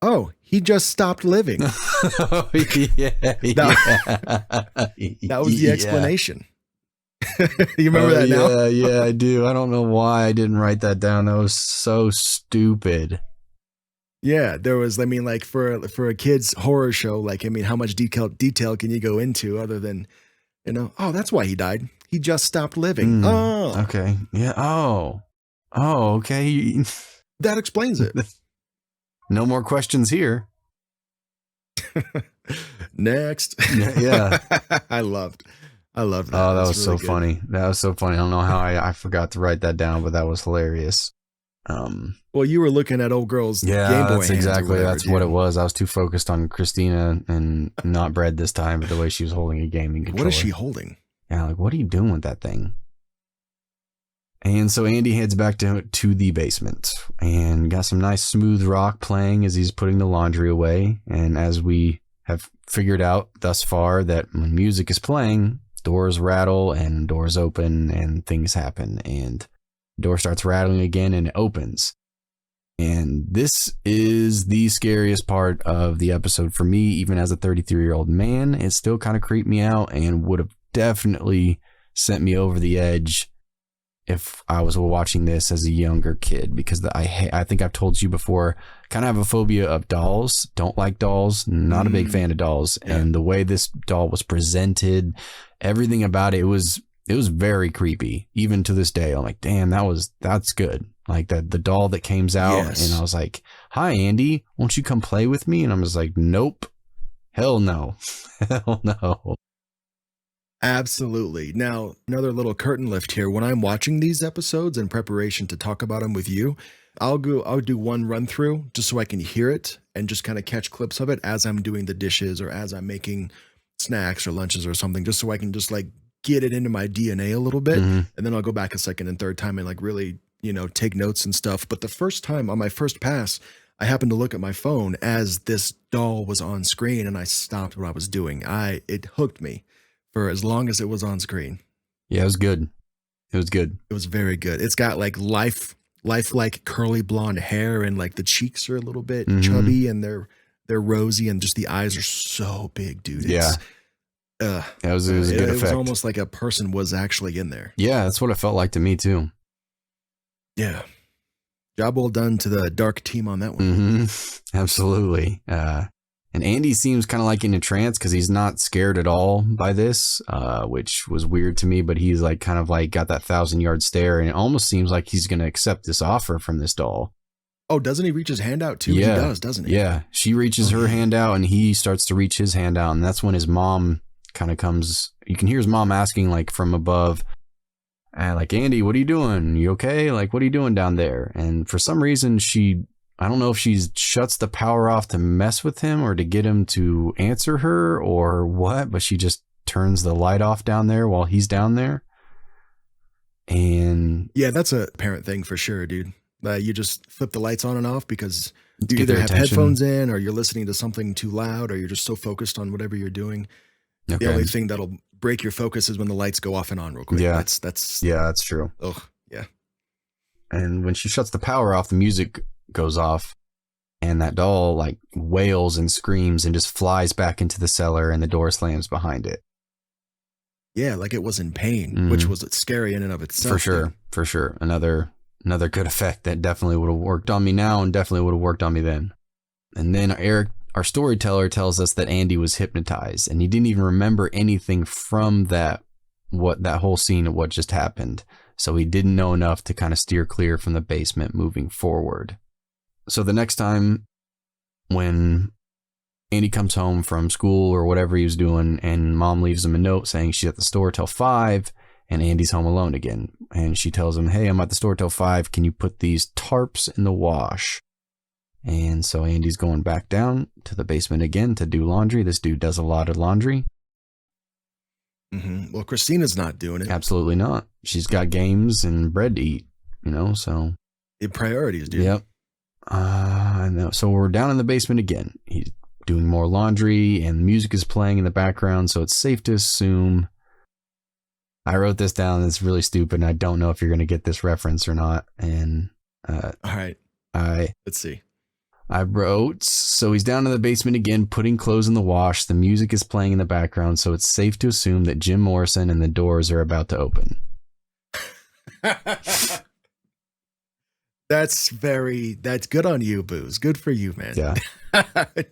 S1: oh, he just stopped living.
S2: Oh, yeah.
S1: That was the explanation. You remember that now?
S2: Yeah, I do. I don't know why I didn't write that down. That was so stupid.
S1: Yeah, there was, like for a kid's horror show, how much detail can you go into other than, oh, that's why he died. He just stopped living. Oh.
S2: Okay. Yeah. Oh, okay.
S1: That explains it.
S2: No more questions here.
S1: Next.
S2: Yeah.
S1: I loved that.
S2: Oh, that was really so funny. That was so funny. I don't know how I forgot to write that down, but that was hilarious.
S1: Well, you were looking at old girl's Game Boy
S2: that's
S1: hands
S2: exactly.
S1: whatever,
S2: That's what it was. I was too focused on Christina and not Bread this time, but the way she was holding a gaming controller.
S1: What is she holding?
S2: Yeah, like, what are you doing with that thing? And so Andy heads back to the basement and got some nice smooth rock playing as he's putting the laundry away. And as we have figured out thus far, that when music is playing, doors rattle and doors open and things happen. And the door starts rattling again and it opens. And this is the scariest part of the episode for me, even as a 33-year-old man. It still kind of creeped me out and would have definitely sent me over the edge if I was watching this as a younger kid, because I think I've told you before, kind of have a phobia of dolls. Don't like dolls. Not a big fan of dolls. Yeah. And the way this doll was presented, everything about it was very creepy. Even to this day, I'm like, damn, that's good. Like the doll that came out, yes. And I was like, hi, Andy, won't you come play with me? And I'm just like, nope, hell no, hell no.
S1: Absolutely. Now, another little curtain lift here. When I'm watching these episodes in preparation to talk about them with you, I'll do one run through just so I can hear it and just kind of catch clips of it as I'm doing the dishes or as I'm making snacks or lunches or something, just so I can just get it into my DNA a little bit. Mm-hmm. And then I'll go back a second and third time and really, take notes and stuff. But the first time on my first pass, I happened to look at my phone as this doll was on screen and I stopped what I was doing. It hooked me for as long as it was on screen.
S2: Yeah, it was good. It was good.
S1: It was very good. It's got lifelike curly blonde hair and the cheeks are a little bit chubby and they're rosy and just the eyes are so big, dude.
S2: It was a good effect. It was
S1: almost like a person was actually in there.
S2: Yeah, that's what it felt like to me too.
S1: Yeah. Job well done to the dark team on that one.
S2: Mm-hmm. Absolutely. And Andy seems kind of like in a trance because he's not scared at all by this, which was weird to me, but he's like kind of like got that 1,000-yard stare, and it almost seems like he's going to accept this offer from this doll.
S1: Oh, doesn't he reach his hand out too?
S2: Yeah.
S1: He does, doesn't he?
S2: Yeah. She reaches her hand out and he starts to reach his hand out. And that's when his mom kind of comes. You can hear his mom asking like from above, like, Andy, what are you doing? You okay? Like, what are you doing down there? And for some reason, I don't know if she shuts the power off to mess with him or to get him to answer her or what, but she just turns the light off down there while he's down there. And
S1: yeah, that's a parent thing for sure, dude. You just flip the lights on and off because you
S2: get
S1: either
S2: their
S1: have
S2: attention.
S1: headphones in or you're listening to something too loud or you're just so focused on whatever you're doing.
S2: Okay.
S1: The only thing that'll break your focus is when the lights go off and on real quick.
S2: Yeah.
S1: That's
S2: true.
S1: Ugh, yeah.
S2: And when she shuts the power off, the music goes off and that doll like wails and screams and just flies back into the cellar and the door slams behind it.
S1: Yeah, like it was in pain, which was scary in and of itself.
S2: For sure.
S1: Dude.
S2: For sure. Another good effect that definitely would have worked on me now and definitely would have worked on me then. And then Eric, our storyteller, tells us that Andy was hypnotized and he didn't even remember anything from that whole scene of what just happened. So he didn't know enough to kind of steer clear from the basement moving forward. So the next time when Andy comes home from school or whatever he was doing and mom leaves him a note saying she's at the store till 5 and Andy's home alone again. And she tells him, hey, I'm at the store till 5. Can you put these tarps in the wash? And so Andy's going back down to the basement again to do laundry. This dude does a lot of laundry.
S1: Mm-hmm. Well, Christina's not doing it.
S2: Absolutely not. She's got games and bread to eat, so.
S1: The priorities, dude.
S2: Yep. I know. So we're down in the basement again. He's doing more laundry and music is playing in the background. So it's safe to assume. I wrote this down. It's really stupid. And I don't know if you're going to get this reference or not. And
S1: all right. Let's see.
S2: I wrote, so he's down in the basement again, putting clothes in the wash. The music is playing in the background, so it's safe to assume that Jim Morrison and the Doors are about to open.
S1: That's good on you, Booze. Good for you, man.
S2: Yeah.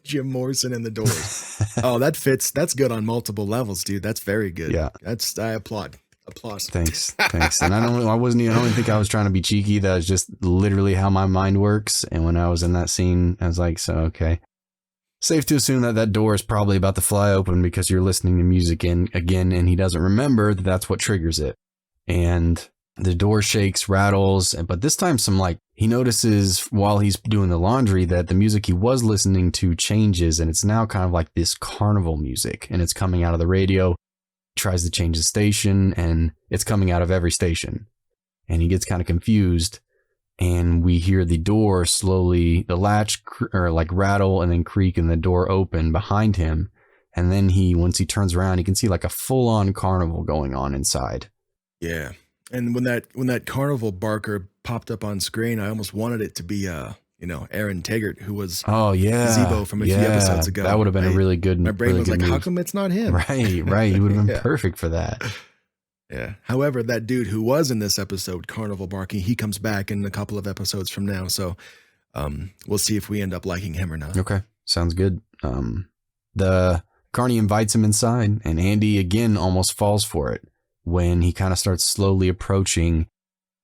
S1: Jim Morrison and the Doors. Oh, that fits. That's good on multiple levels, dude. That's very good.
S2: Yeah.
S1: I applaud. Applause.
S2: Thanks. And I don't even think I was trying to be cheeky. That was just literally how my mind works. And when I was in that scene, I was like, so, okay. Safe to assume that door is probably about to fly open because you're listening to music again, and he doesn't remember that that's what triggers it. And the door shakes, rattles, but this time he notices while he's doing the laundry that the music he was listening to changes, and it's now kind of like this carnival music, and it's coming out of the radio. Tries to change the station and it's coming out of every station, and he gets kind of confused, and we hear the door slowly, the latch rattle and then creak and the door open behind him. And then once he turns around, he can see like a full-on carnival going on inside.
S1: Yeah. And when that carnival barker popped up on screen, I almost wanted it to be Aaron Taggart, who was Zebo from a few episodes ago.
S2: That would have been a really good.
S1: My brain
S2: really
S1: was like,
S2: move.
S1: how come it's not him?
S2: Right. He would have been perfect for that.
S1: Yeah. However, that dude who was in this episode, Carnival Barking, he comes back in a couple of episodes from now. So we'll see if we end up liking him or not.
S2: Okay. Sounds good. The Carney invites him inside, and Andy again almost falls for it when he kind of starts slowly approaching.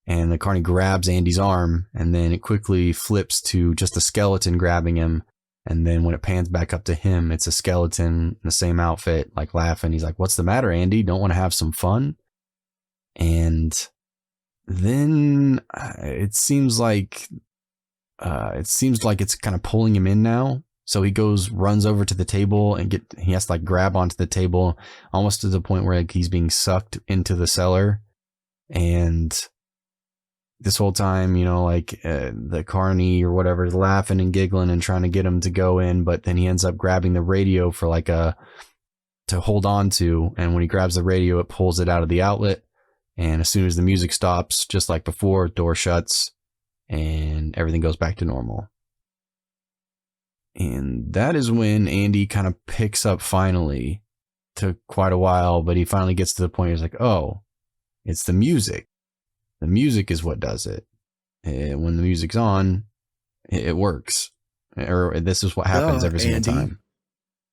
S2: And the Carney grabs Andy's arm, and then it quickly flips to just a skeleton grabbing him. And then when it pans back up to him, it's a skeleton in the same outfit, like laughing. He's like, "What's the matter, Andy? Don't want to have some fun?" And then it seems like it's kind of pulling him in now. So he runs over to the table and he has to grab onto the table, almost to the point where he's being sucked into the cellar. And this whole time, the Carney or whatever is laughing and giggling and trying to get him to go in, but then he ends up grabbing the radio for to hold on to. And when he grabs the radio, it pulls it out of the outlet. And as soon as the music stops, just like before, door shuts and everything goes back to normal. And that is when Andy kind of picks up finally. Took quite a while, but he finally gets to the point where he's like, oh, it's the music. The music is what does it. when the music's on, it works. Or this is what happens every single time.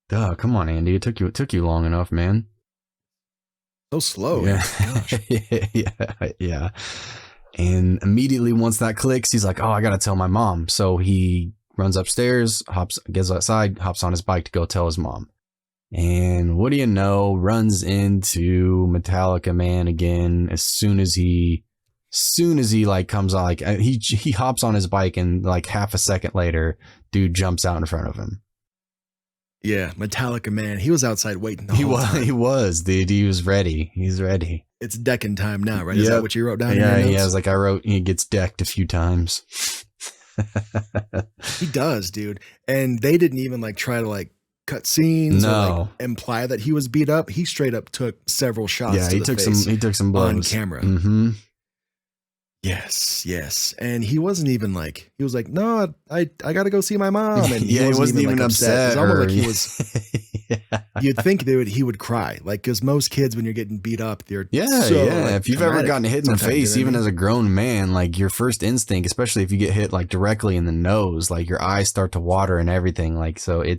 S2: Duh, come on, Andy. It took you long enough, man.
S1: So slow.
S2: Yeah. Yeah. And immediately once that clicks, he's like, oh, I got to tell my mom. So he runs upstairs, gets outside, hops on his bike to go tell his mom. And what do you know, runs into Metallica Man again as soon as he like comes on, like he hops on his bike and like half a second later, dude jumps out in front of him.
S1: Yeah, Metallica Man. He was outside waiting the whole time.
S2: He was, dude. He was ready. He's ready.
S1: It's decking time now, right? Is that what you wrote down?
S2: Yeah, I was like, he gets decked a few times.
S1: He does, dude. And they didn't even like try to like cut scenes or like imply that he was beat up. He straight up took several shots. Yeah,
S2: he took some blows
S1: on camera.
S2: Mm-hmm.
S1: Yes. And he wasn't even like, he was like, no, I got to go see my mom. And
S2: he wasn't even like, upset.
S1: It was almost like he was, you'd think he would cry. Like, because most kids, when you're getting beat up, they're
S2: Like, if you've ever gotten hit in the face, even as a grown man, like your first instinct, especially if you get hit like directly in the nose, like your eyes start to water and everything. Like, so I'm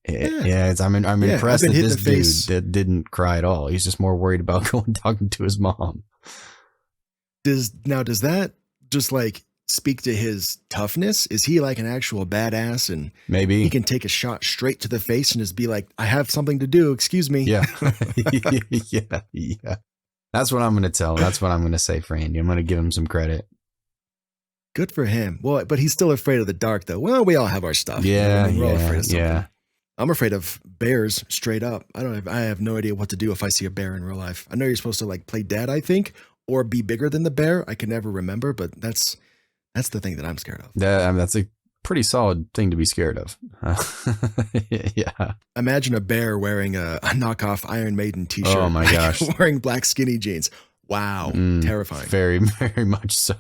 S2: impressed that this dude didn't cry at all. He's just more worried about going talking to his mom.
S1: Does that just like speak to his toughness? Is he like an actual badass and
S2: maybe
S1: he can take a shot straight to the face and just be like, I have something to do. Excuse me.
S2: Yeah. Yeah. That's what I'm going to tell. That's what I'm going to say for Andy. I'm going to give him some credit.
S1: Good for him. Well, but he's still afraid of the dark though. Well, we all have our stuff.
S2: Yeah.
S1: We're all afraid of something. I'm afraid of bears straight up. I have no idea what to do if I see a bear in real life. I know you're supposed to like play dead, I think, or be bigger than the bear. I can never remember, but that's the thing that I'm scared of.
S2: That's a pretty solid thing to be scared of. Yeah.
S1: Imagine a bear wearing a knockoff Iron Maiden t-shirt.
S2: Oh my gosh.
S1: Wearing black skinny jeans. Wow. Terrifying.
S2: Very, very much so.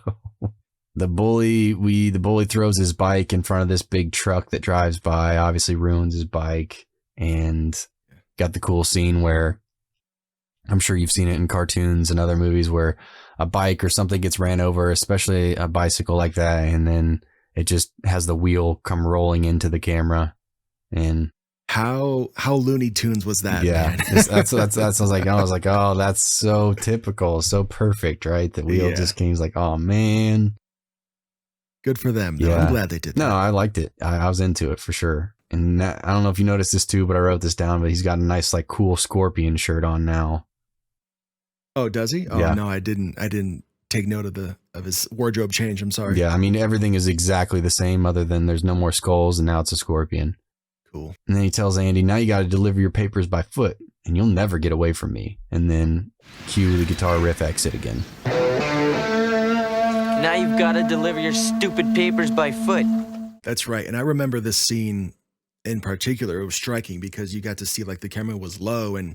S2: The bully throws his bike in front of this big truck that drives by, obviously ruins his bike, and got the cool scene where I'm sure you've seen it in cartoons and other movies where a bike or something gets ran over, especially a bicycle like that, and then it just has the wheel come rolling into the camera. And
S1: how Looney Tunes was that?
S2: Yeah,
S1: man?
S2: that's I was like, oh, that's so typical, so perfect, right? The wheel just came. Like, oh man,
S1: good for them. Though. I'm glad they did that.
S2: No, I liked it. I was into it for sure. And I don't know if you noticed this too, but I wrote this down. But he's got a nice like cool scorpion shirt on now.
S1: Oh, does he? Oh, no, I didn't take note of his wardrobe change. I'm sorry.
S2: Yeah, I mean, everything is exactly the same other than there's no more skulls and now it's a scorpion.
S1: Cool.
S2: And then he tells Andy, now you got to deliver your papers by foot and you'll never get away from me. And then cue the guitar riff exit again.
S4: Now you've got to deliver your stupid papers by foot.
S1: That's right. And I remember this scene in particular. It was striking because you got to see like the camera was low and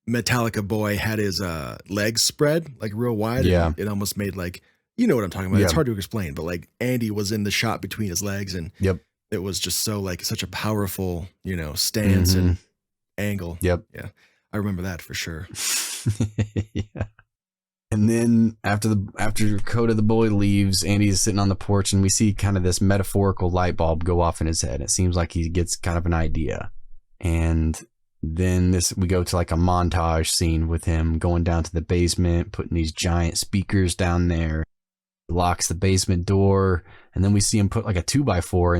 S1: Metallica Boy had his legs spread like real wide.
S2: Yeah.
S1: It almost made like, you know what I'm talking about. It's hard to explain, but like Andy was in the shot between his legs and it was just so like such a powerful, stance and angle.
S2: Yep.
S1: Yeah. I remember that for sure.
S2: Yeah. And then after Coda the Bully leaves, Andy is sitting on the porch and we see kind of this metaphorical light bulb go off in his head. It seems like he gets kind of an idea. And then we go to like a montage scene with him going down to the basement, putting these giant speakers down there, locks the basement door, and then we see him put like a 2x4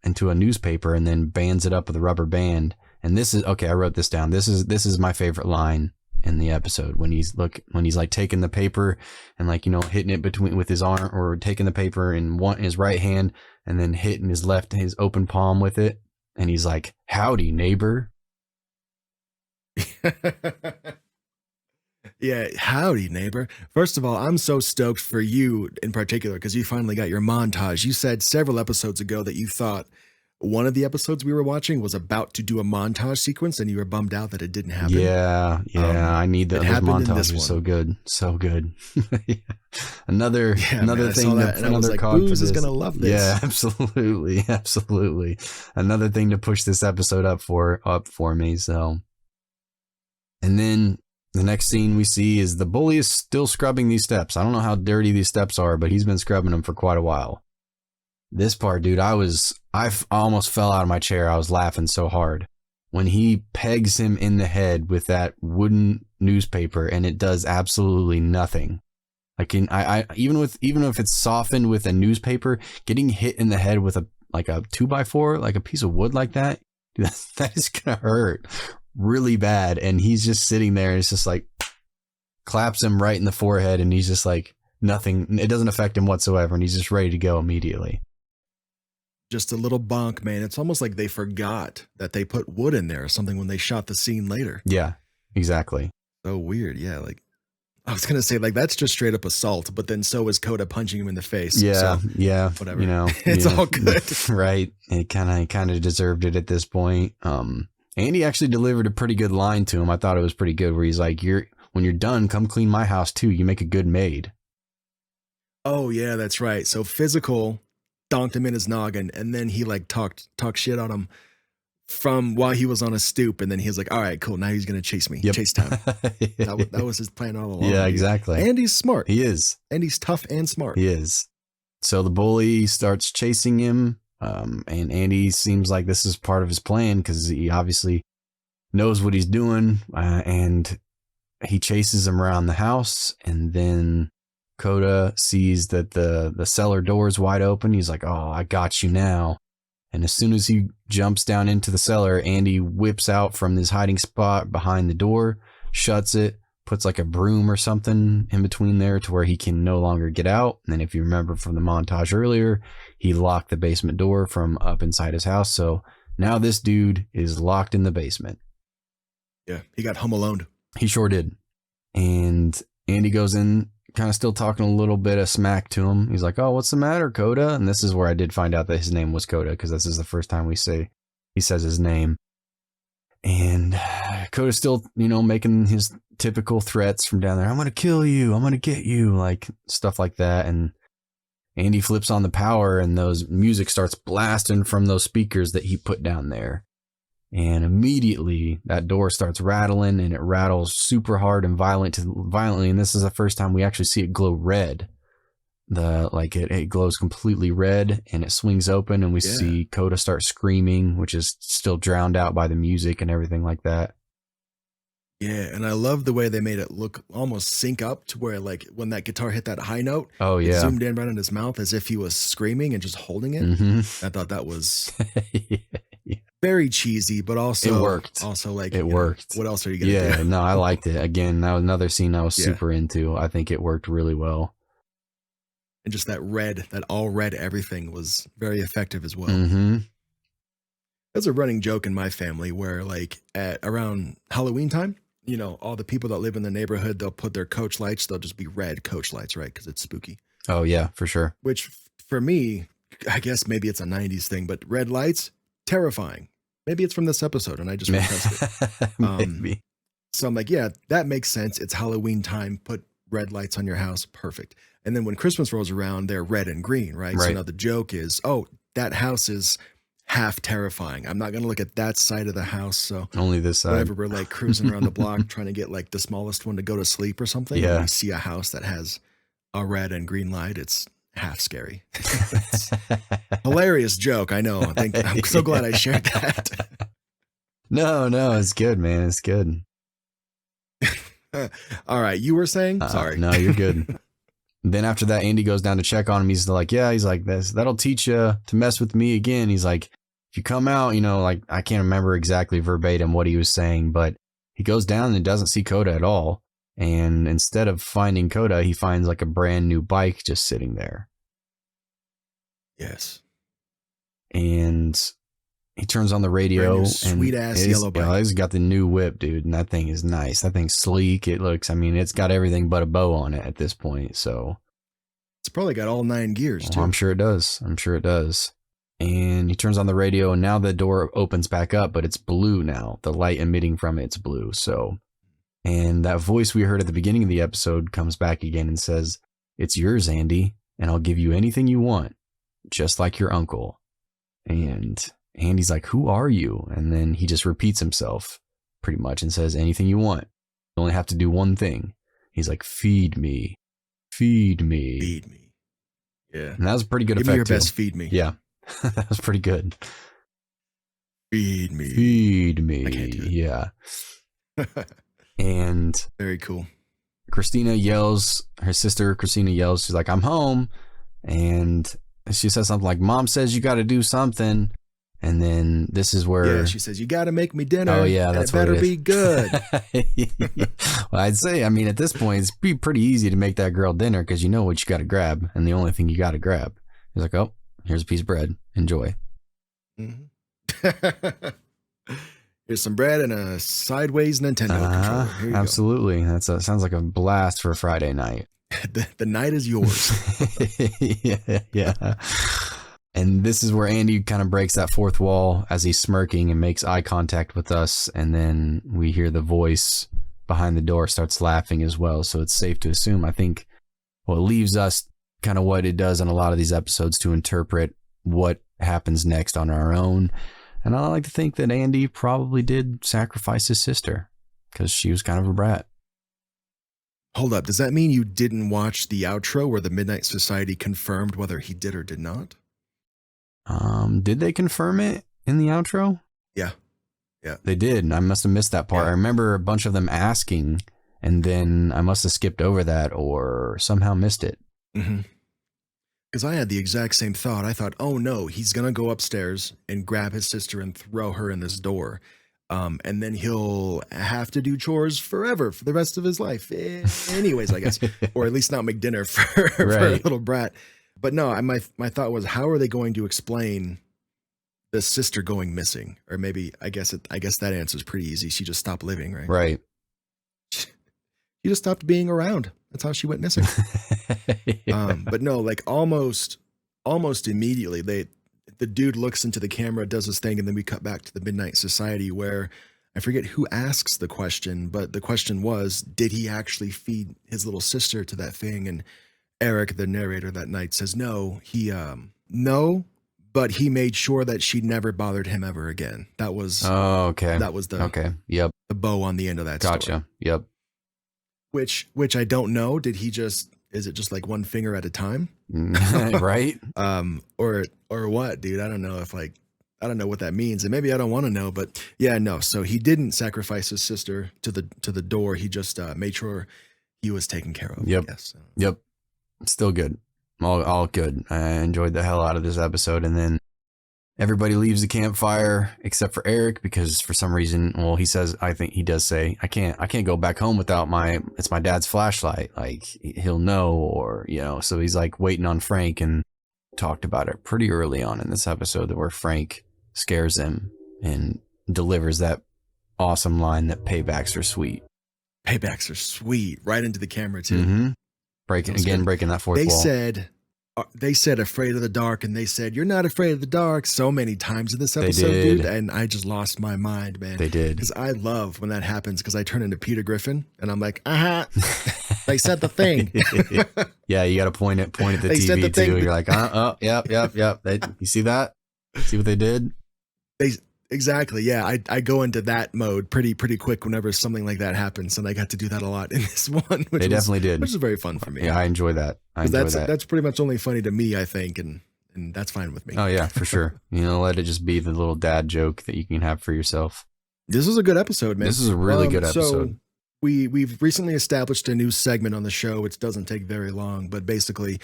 S2: into a newspaper and then bands it up with a rubber band. And this is I wrote this down. This is my favorite line in the episode when he's like taking the paper and like hitting it with his arm, or taking the paper in his right hand and then hitting his open palm with it, and he's like, "Howdy, neighbor."
S1: Yeah, howdy, neighbor. First of all, I'm so stoked for you in particular because you finally got your montage. You said several episodes ago that you thought one of the episodes we were watching was about to do a montage sequence and you were bummed out that it didn't happen.
S2: Yeah, I need that. Those montages are so good. Another thing, another cog for this.
S1: Is gonna love this.
S2: Yeah, absolutely. Another thing to push this episode up for me. So, and then The next scene we see is the bully is still scrubbing these steps. I don't know how dirty these steps are, but he's been scrubbing them for quite a while. This part, dude, I almost fell out of my chair. I was laughing so hard. When he pegs him in the head with that wooden newspaper and it does absolutely nothing. Like even if it's softened with a newspaper, getting hit in the head with a 2x4, like a piece of wood like that, dude, that is gonna hurt really bad. And he's just sitting there and it's just like claps him right in the forehead and he's just like nothing. It doesn't affect him whatsoever and he's just ready to go immediately.
S1: Just a little bonk, man. It's almost like they forgot that they put wood in there or something when they shot the scene later.
S2: Yeah, exactly.
S1: So weird. Yeah, like I was gonna say, like that's just straight up assault, but then so is Coda punching him in the face.
S2: Yeah,
S1: so,
S2: yeah.
S1: Whatever.
S2: You know,
S1: it's all good.
S2: Right. It kind of deserved it at this point. Andy actually delivered a pretty good line to him. I thought it was pretty good where he's like, when you're done, come clean my house too. You make a good maid.
S1: Oh yeah, that's right. So Physical donked him in his noggin, and then he like talked shit on him from while he was on a stoop, and then he was like, all right, cool, now he's gonna chase me.
S2: Yep.
S1: Chase time. that was his plan all along.
S2: Yeah, exactly.
S1: And he's smart.
S2: He is.
S1: And he's tough and smart.
S2: He is. So the bully starts chasing him, and Andy seems like this is part of his plan because he obviously knows what he's doing, and he chases him around the house, and then Coda sees that the cellar door is wide open. He's like, oh, I got you now. And as soon as he jumps down into the cellar, Andy whips out from his hiding spot behind the door, shuts it, puts like a broom or something in between there to where he can no longer get out. And then if you remember from the montage earlier, he locked the basement door from up inside his house. So now this dude is locked in the basement.
S1: Yeah, he got home alone.
S2: He sure did. And Andy goes in, kind of still talking a little bit of smack to him. He's like, oh, what's the matter, Coda? And this is where I did find out that his name was Coda, because this is the first time he says his name. And Coda's still, making his typical threats from down there. I'm going to kill you. I'm going to get you, like stuff like that. And Andy flips on the power and those music starts blasting from those speakers that he put down there. And immediately that door starts rattling, and it rattles super hard and violently. And this is the first time we actually see it glow red. It glows completely red, and it swings open, and we see Coda start screaming, which is still drowned out by the music and everything like that.
S1: Yeah, and I love the way they made it look almost sync up to where, like, when that guitar hit that high note, it zoomed in right on his mouth as if he was screaming and just holding it.
S2: Mm-hmm.
S1: I thought that was very cheesy, but also
S2: it worked.
S1: Also, like,
S2: it worked.
S1: What else are you gonna do?
S2: Yeah, no, I liked it. Again, that was another scene I was super into. I think it worked really well.
S1: And just that all red everything was very effective as well.
S2: Mm-hmm.
S1: There's a running joke in my family where, like, at around Halloween time, all the people that live in the neighborhood, they'll put their coach lights. They'll just be red coach lights, right? Because it's spooky.
S2: Oh, yeah, for sure.
S1: Which, for me, I guess maybe it's a 90s thing, but red lights, terrifying. Maybe it's from this episode, and I just repressed it.
S2: Maybe.
S1: So I'm like, yeah, that makes sense. It's Halloween time. Put red lights on your house. Perfect. And then when Christmas rolls around, they're red and green, right? So now the joke is, oh, that house is half terrifying. I'm not going to look at that side of the house. So
S2: only this side.
S1: Whenever we're like cruising around the block trying to get like the smallest one to go to sleep or something,
S2: yeah,
S1: and we see a house that has a red and green light, it's half scary. Hilarious joke. I know. I'm so glad I shared that.
S2: No, it's good, man. It's good.
S1: All right. You were saying? Sorry.
S2: No, you're good. Then after that, Andy goes down to check on him. He's like, that'll teach you to mess with me again. He's like, if you come out, like, I can't remember exactly verbatim what he was saying, but he goes down and doesn't see Coda at all. And instead of finding Coda, he finds like a brand new bike just sitting there.
S1: Yes.
S2: And he turns on the radio, and
S1: sweet ass yellow bike.
S2: He's got the new whip, dude, and that thing is nice. That thing's sleek. It looks, it's got everything but a bow on it at this point. So
S1: it's probably got all 9 gears too.
S2: I'm sure it does. And he turns on the radio, and now the door opens back up, but it's blue now. The light emitting from it's blue. So, and that voice we heard at the beginning of the episode comes back again and says, "It's yours, Andy, and I'll give you anything you want, just like your uncle." And Andy's like, "Who are you?" And then he just repeats himself pretty much and says, "Anything you want." You only have to do one thing. He's like, feed me, feed me.
S1: Feed me. Yeah.
S2: And that was a pretty good
S1: Give
S2: effect
S1: me your
S2: too.
S1: best feed me.
S2: Yeah. That was pretty good.
S1: Feed me.
S2: Feed me.
S1: I can't do it.
S2: Yeah. And
S1: Very cool.
S2: Christina yells, her sister Christina yells, she's like, I'm home. And she says something like, Mom says you got to do something. And then this is where...
S1: Yeah, she says, you got to make me dinner.
S2: Oh, yeah,
S1: and
S2: that's
S1: it better
S2: what it is.
S1: be good.
S2: Well, I'd say, I mean, at this point, it's pretty easy to make that girl dinner because you know what you got to grab. And the only thing you got to grab is like, oh, here's a piece of bread. Enjoy.
S1: Mm-hmm. Here's some bread and a sideways Nintendo controller. Here you
S2: Absolutely. Sounds like a blast for a Friday night.
S1: The night is yours.
S2: Yeah. And this is where Andy kind of breaks that fourth wall as he's smirking and makes eye contact with us. And then we hear the voice behind the door starts laughing as well. So it's safe to assume, I think, well, it leaves us kind of what it does in a lot of these episodes to interpret what happens next on our own. And I like to think that Andy probably did sacrifice his sister because she was kind of a brat.
S1: Hold up. Does that mean you didn't watch the outro where the Midnight Society confirmed whether he did or did not?
S2: Did they confirm it in the outro?
S1: Yeah.
S2: They did. I must have missed that part.
S1: Yeah.
S2: I remember a bunch of them asking, and then I must have skipped over that or somehow missed it.
S1: Mm-hmm. Because I had the exact same thought. I thought, oh no, he's going to go upstairs and grab his sister and throw her in this door. And then he'll have to do chores forever for the rest of his life. Anyways, I guess. Or at least not make dinner for a little brat. But no, my thought was, how are they going to explain the sister going missing? Or maybe, I guess that answer is pretty easy. She just stopped living, right?
S2: Right.
S1: She just stopped being around. That's how she went missing.
S2: Yeah.
S1: But no, like almost immediately, the dude looks into the camera, does his thing, and then we cut back to the Midnight Society where I forget who asks the question, but the question was, did he actually feed his little sister to that thing? And Eric, the narrator that night, says no, but he made sure that she never bothered him ever again. That was
S2: okay.
S1: That was the
S2: Yep.
S1: the bow on the end of that
S2: Gotcha.
S1: story.
S2: Yep.
S1: Which I don't know. Is it just like one finger at a time?
S2: Right.
S1: Or what, dude? I don't know I don't know what that means, and maybe I don't want to know, but yeah, no. So he didn't sacrifice his sister to the door. He just made sure he was taken care of.
S2: Yep.
S1: Yes.
S2: Yep. Still good. All good. I enjoyed the hell out of this episode. And then everybody leaves the campfire except for Eric because for some reason, well, he says, I think he does say, I can't go back home without it's my dad's flashlight. Like he'll know, or, so he's like waiting on Frank, and talked about it pretty early on in this episode where Frank scares him and delivers that awesome line that paybacks are sweet.
S1: Paybacks are sweet. Right into the camera too.
S2: Mm-hmm. Breaking that fourth wall.
S1: They said afraid of the dark, and they said you're not afraid of the dark so many times in this episode, dude, and I just lost my mind, man.
S2: They did.
S1: Because I love when that happens, because I turn into Peter Griffin and I'm like, they said the thing.
S2: Yeah, you got to point at the
S1: They said
S2: TV
S1: the thing.
S2: too. You're like, yep. You see that? See what they did?
S1: Exactly. Yeah. I go into that mode pretty quick whenever something like that happens. And I got to do that a lot in this one.
S2: They definitely did.
S1: Which is very fun for me.
S2: Yeah, I enjoy that.
S1: That's pretty much only funny to me, I think. And that's fine with me.
S2: Oh, yeah, for sure. Let it just be the little dad joke that you can have for yourself.
S1: This is a good episode, man.
S2: This is a really good episode.
S1: So we've recently established a new segment on the show. It doesn't take very long, but basically,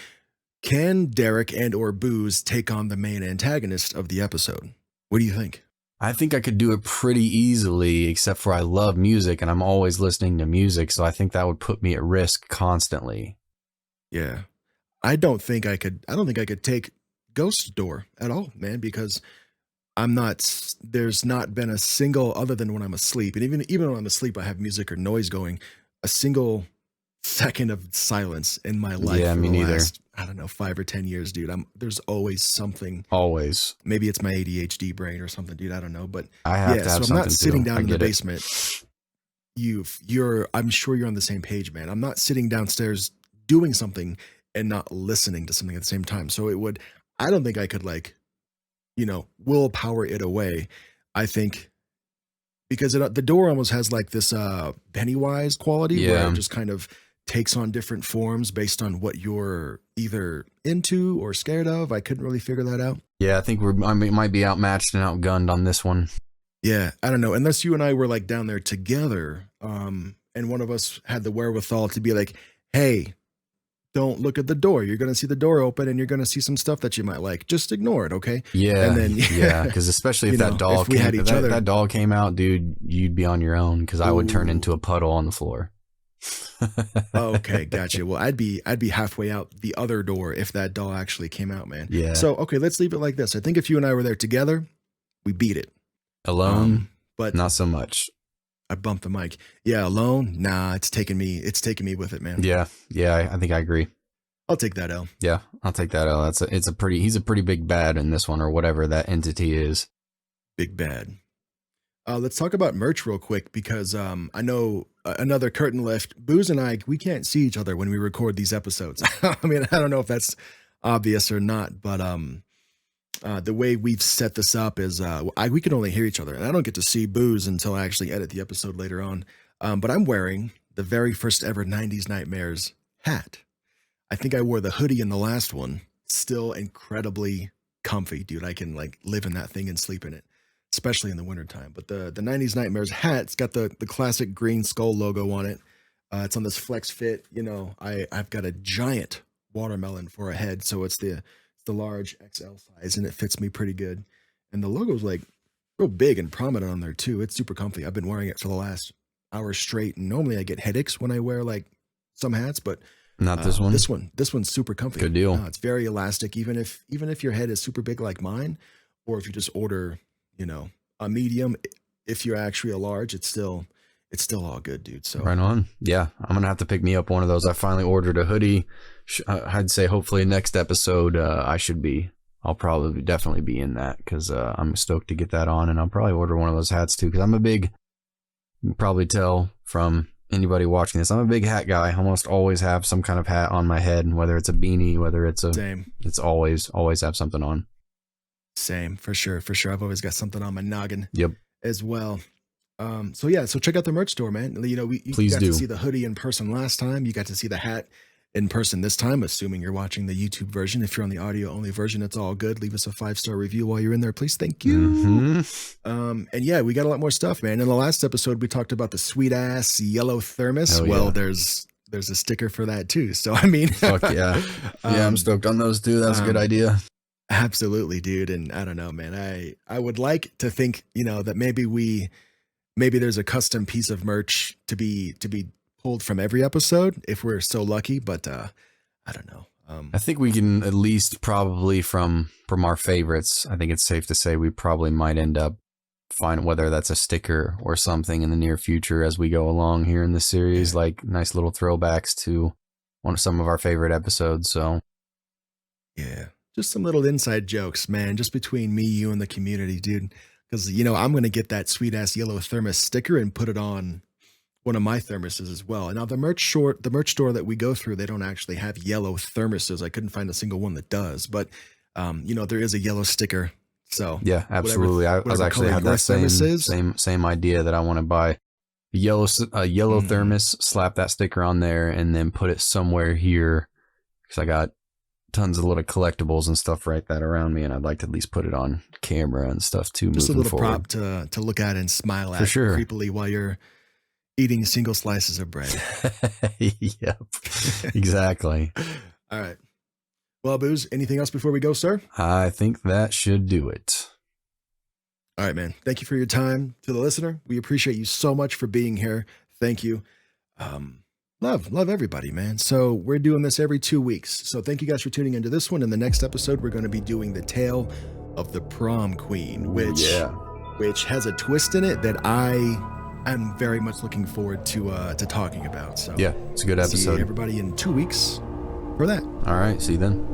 S1: can Darek and or Booze take on the main antagonist of the episode? What do you think?
S2: I think I could do it pretty easily, except for I love music and I'm always listening to music. So I think that would put me at risk constantly.
S1: Yeah. I don't think I could take Ghost Door at all, man, because there's not been a single, other than when I'm asleep. And even when I'm asleep, I have music or noise going, a single second of silence in my life.
S2: Yeah, me neither.
S1: Last, I don't know, 5 or 10 years, dude. There's always something.
S2: Always.
S1: Maybe it's my ADHD brain or something, dude. I don't know, but
S2: I have to have something.
S1: So I'm not sitting
S2: too.
S1: down in the basement. I'm sure you're on the same page, man. I'm not sitting downstairs doing something and not listening to something at the same time. So I don't think I could willpower it away. I think because the door almost has like this Pennywise quality where
S2: Yeah.
S1: it just kind of takes on different forms based on what you're either into or scared of. I couldn't really figure that out.
S2: Yeah, I think might be outmatched and outgunned on this one.
S1: Yeah, I don't know. Unless you and I were like down there together, and one of us had the wherewithal to be like, hey, don't look at the door. You're going to see the door open and you're going to see some stuff that you might like. Just ignore it, okay?
S2: Yeah,
S1: And then,
S2: yeah, because especially if
S1: you
S2: that
S1: know,
S2: doll
S1: if we had
S2: came,
S1: each other-
S2: that doll came out, dude, you'd be on your own because I would turn
S1: Ooh.
S2: into a puddle on the floor.
S1: Okay, gotcha. Well, I'd be halfway out the other door if that doll actually came out, man.
S2: Yeah.
S1: So, okay, let's leave it like this. I think if you and I were there together, we beat it.
S2: Alone,
S1: But
S2: not so much.
S1: I bumped the mic. Yeah, alone? Nah, it's taking me with it, man.
S2: Yeah, I think I agree.
S1: I'll take that L.
S2: Yeah, I'll take that L. He's a pretty big bad in this one or whatever that entity is.
S1: Big bad. Let's talk about merch real quick because I know another curtain lift. Booze and I, we can't see each other when we record these episodes. I mean, I don't know if that's obvious or not, but the way we've set this up is we can only hear each other, and I don't get to see Booze until I actually edit the episode later on. But I'm wearing the very first ever 90s Nightmares hat. I think I wore the hoodie in the last one. Still incredibly comfy, dude. I can like live in that thing and sleep in it, especially in the wintertime. But the 90s Nightmares hat, it's got the classic green skull logo on it. It's on this flex fit. You know, I've got a giant watermelon for a head, so it's the large XL size, and it fits me pretty good. And the logo's like real big and prominent on there too. It's super comfy. I've been wearing it for the last hour straight, and normally I get headaches when I wear like some hats, but
S2: Not this one.
S1: This one's super comfy.
S2: Good deal.
S1: It's very elastic, even if your head is super big like mine, or if you just order, you know, a medium. If you're actually a large, it's still all good, dude. So
S2: Right on. Yeah, I'm gonna have to pick me up one of those. I finally ordered a hoodie. I'd say hopefully next episode I'll probably definitely be in that because I'm stoked to get that on, and I'll probably order one of those hats too because you can probably tell from anybody watching this, I'm a big hat guy. I almost always have some kind of hat on my head, whether it's a beanie, whether it's
S1: same.
S2: It's always have something on.
S1: Same, for sure. I've always got something on my noggin.
S2: Yep.
S1: As well. So check out the merch store, man. You know, you
S2: Please
S1: got
S2: do.
S1: to see the hoodie in person last time. You got to see the hat in person this time, assuming you're watching the YouTube version. If you're on the audio only version, it's all good. Leave us a 5-star review while you're in there, please. Thank you.
S2: Mhm.
S1: And yeah, we got a lot more stuff, man. In the last episode, we talked about the sweet ass yellow thermos.
S2: Hell
S1: Well,
S2: yeah.
S1: there's a sticker for that too. So I mean,
S2: Fuck yeah. Yeah, I'm stoked on those too. That's a good idea.
S1: Absolutely, dude. And I don't know, man. I would like to think, you know, that maybe there's a custom piece of merch to be pulled from every episode if we're so lucky, but I don't know.
S2: I think we can at least probably from our favorites. I think it's safe to say we probably might end up finding whether that's a sticker or something in the near future as we go along here in the series, like nice little throwbacks to some of our favorite episodes. So
S1: Yeah, just some little inside jokes, man, just between me, you, and the community, dude. Because, you know, I'm going to get that sweet ass yellow thermos sticker and put it on one of my thermoses as well. And now the merch store that we go through, they don't actually have yellow thermoses. I couldn't find a single one that does, but you know, there is a yellow sticker. So
S2: yeah, absolutely. I was actually had that same idea that I want to buy a yellow thermos, slap that sticker on there, and then put it somewhere here because I got tons of little collectibles and stuff like that around me, and I'd like to at least put it on camera and stuff too.
S1: Just a
S2: moving
S1: little
S2: forward.
S1: prop to look at and smile at
S2: For sure.
S1: creepily while you're eating single slices of bread.
S2: Yep, exactly.
S1: All right. Well, Booze, anything else before we go, sir?
S2: I think that should do it.
S1: All right, man. Thank you for your time. To the listener, we appreciate you so much for being here. Thank you. Love everybody, man. So we're doing this every 2 weeks. So thank you guys for tuning into this one. In the next episode, we're going to be doing the tale of the prom queen, which has a twist in it that I'm very much looking forward to talking about. So
S2: Yeah, it's a good
S1: see
S2: episode.
S1: everybody in 2 weeks for that.
S2: All right, see you then.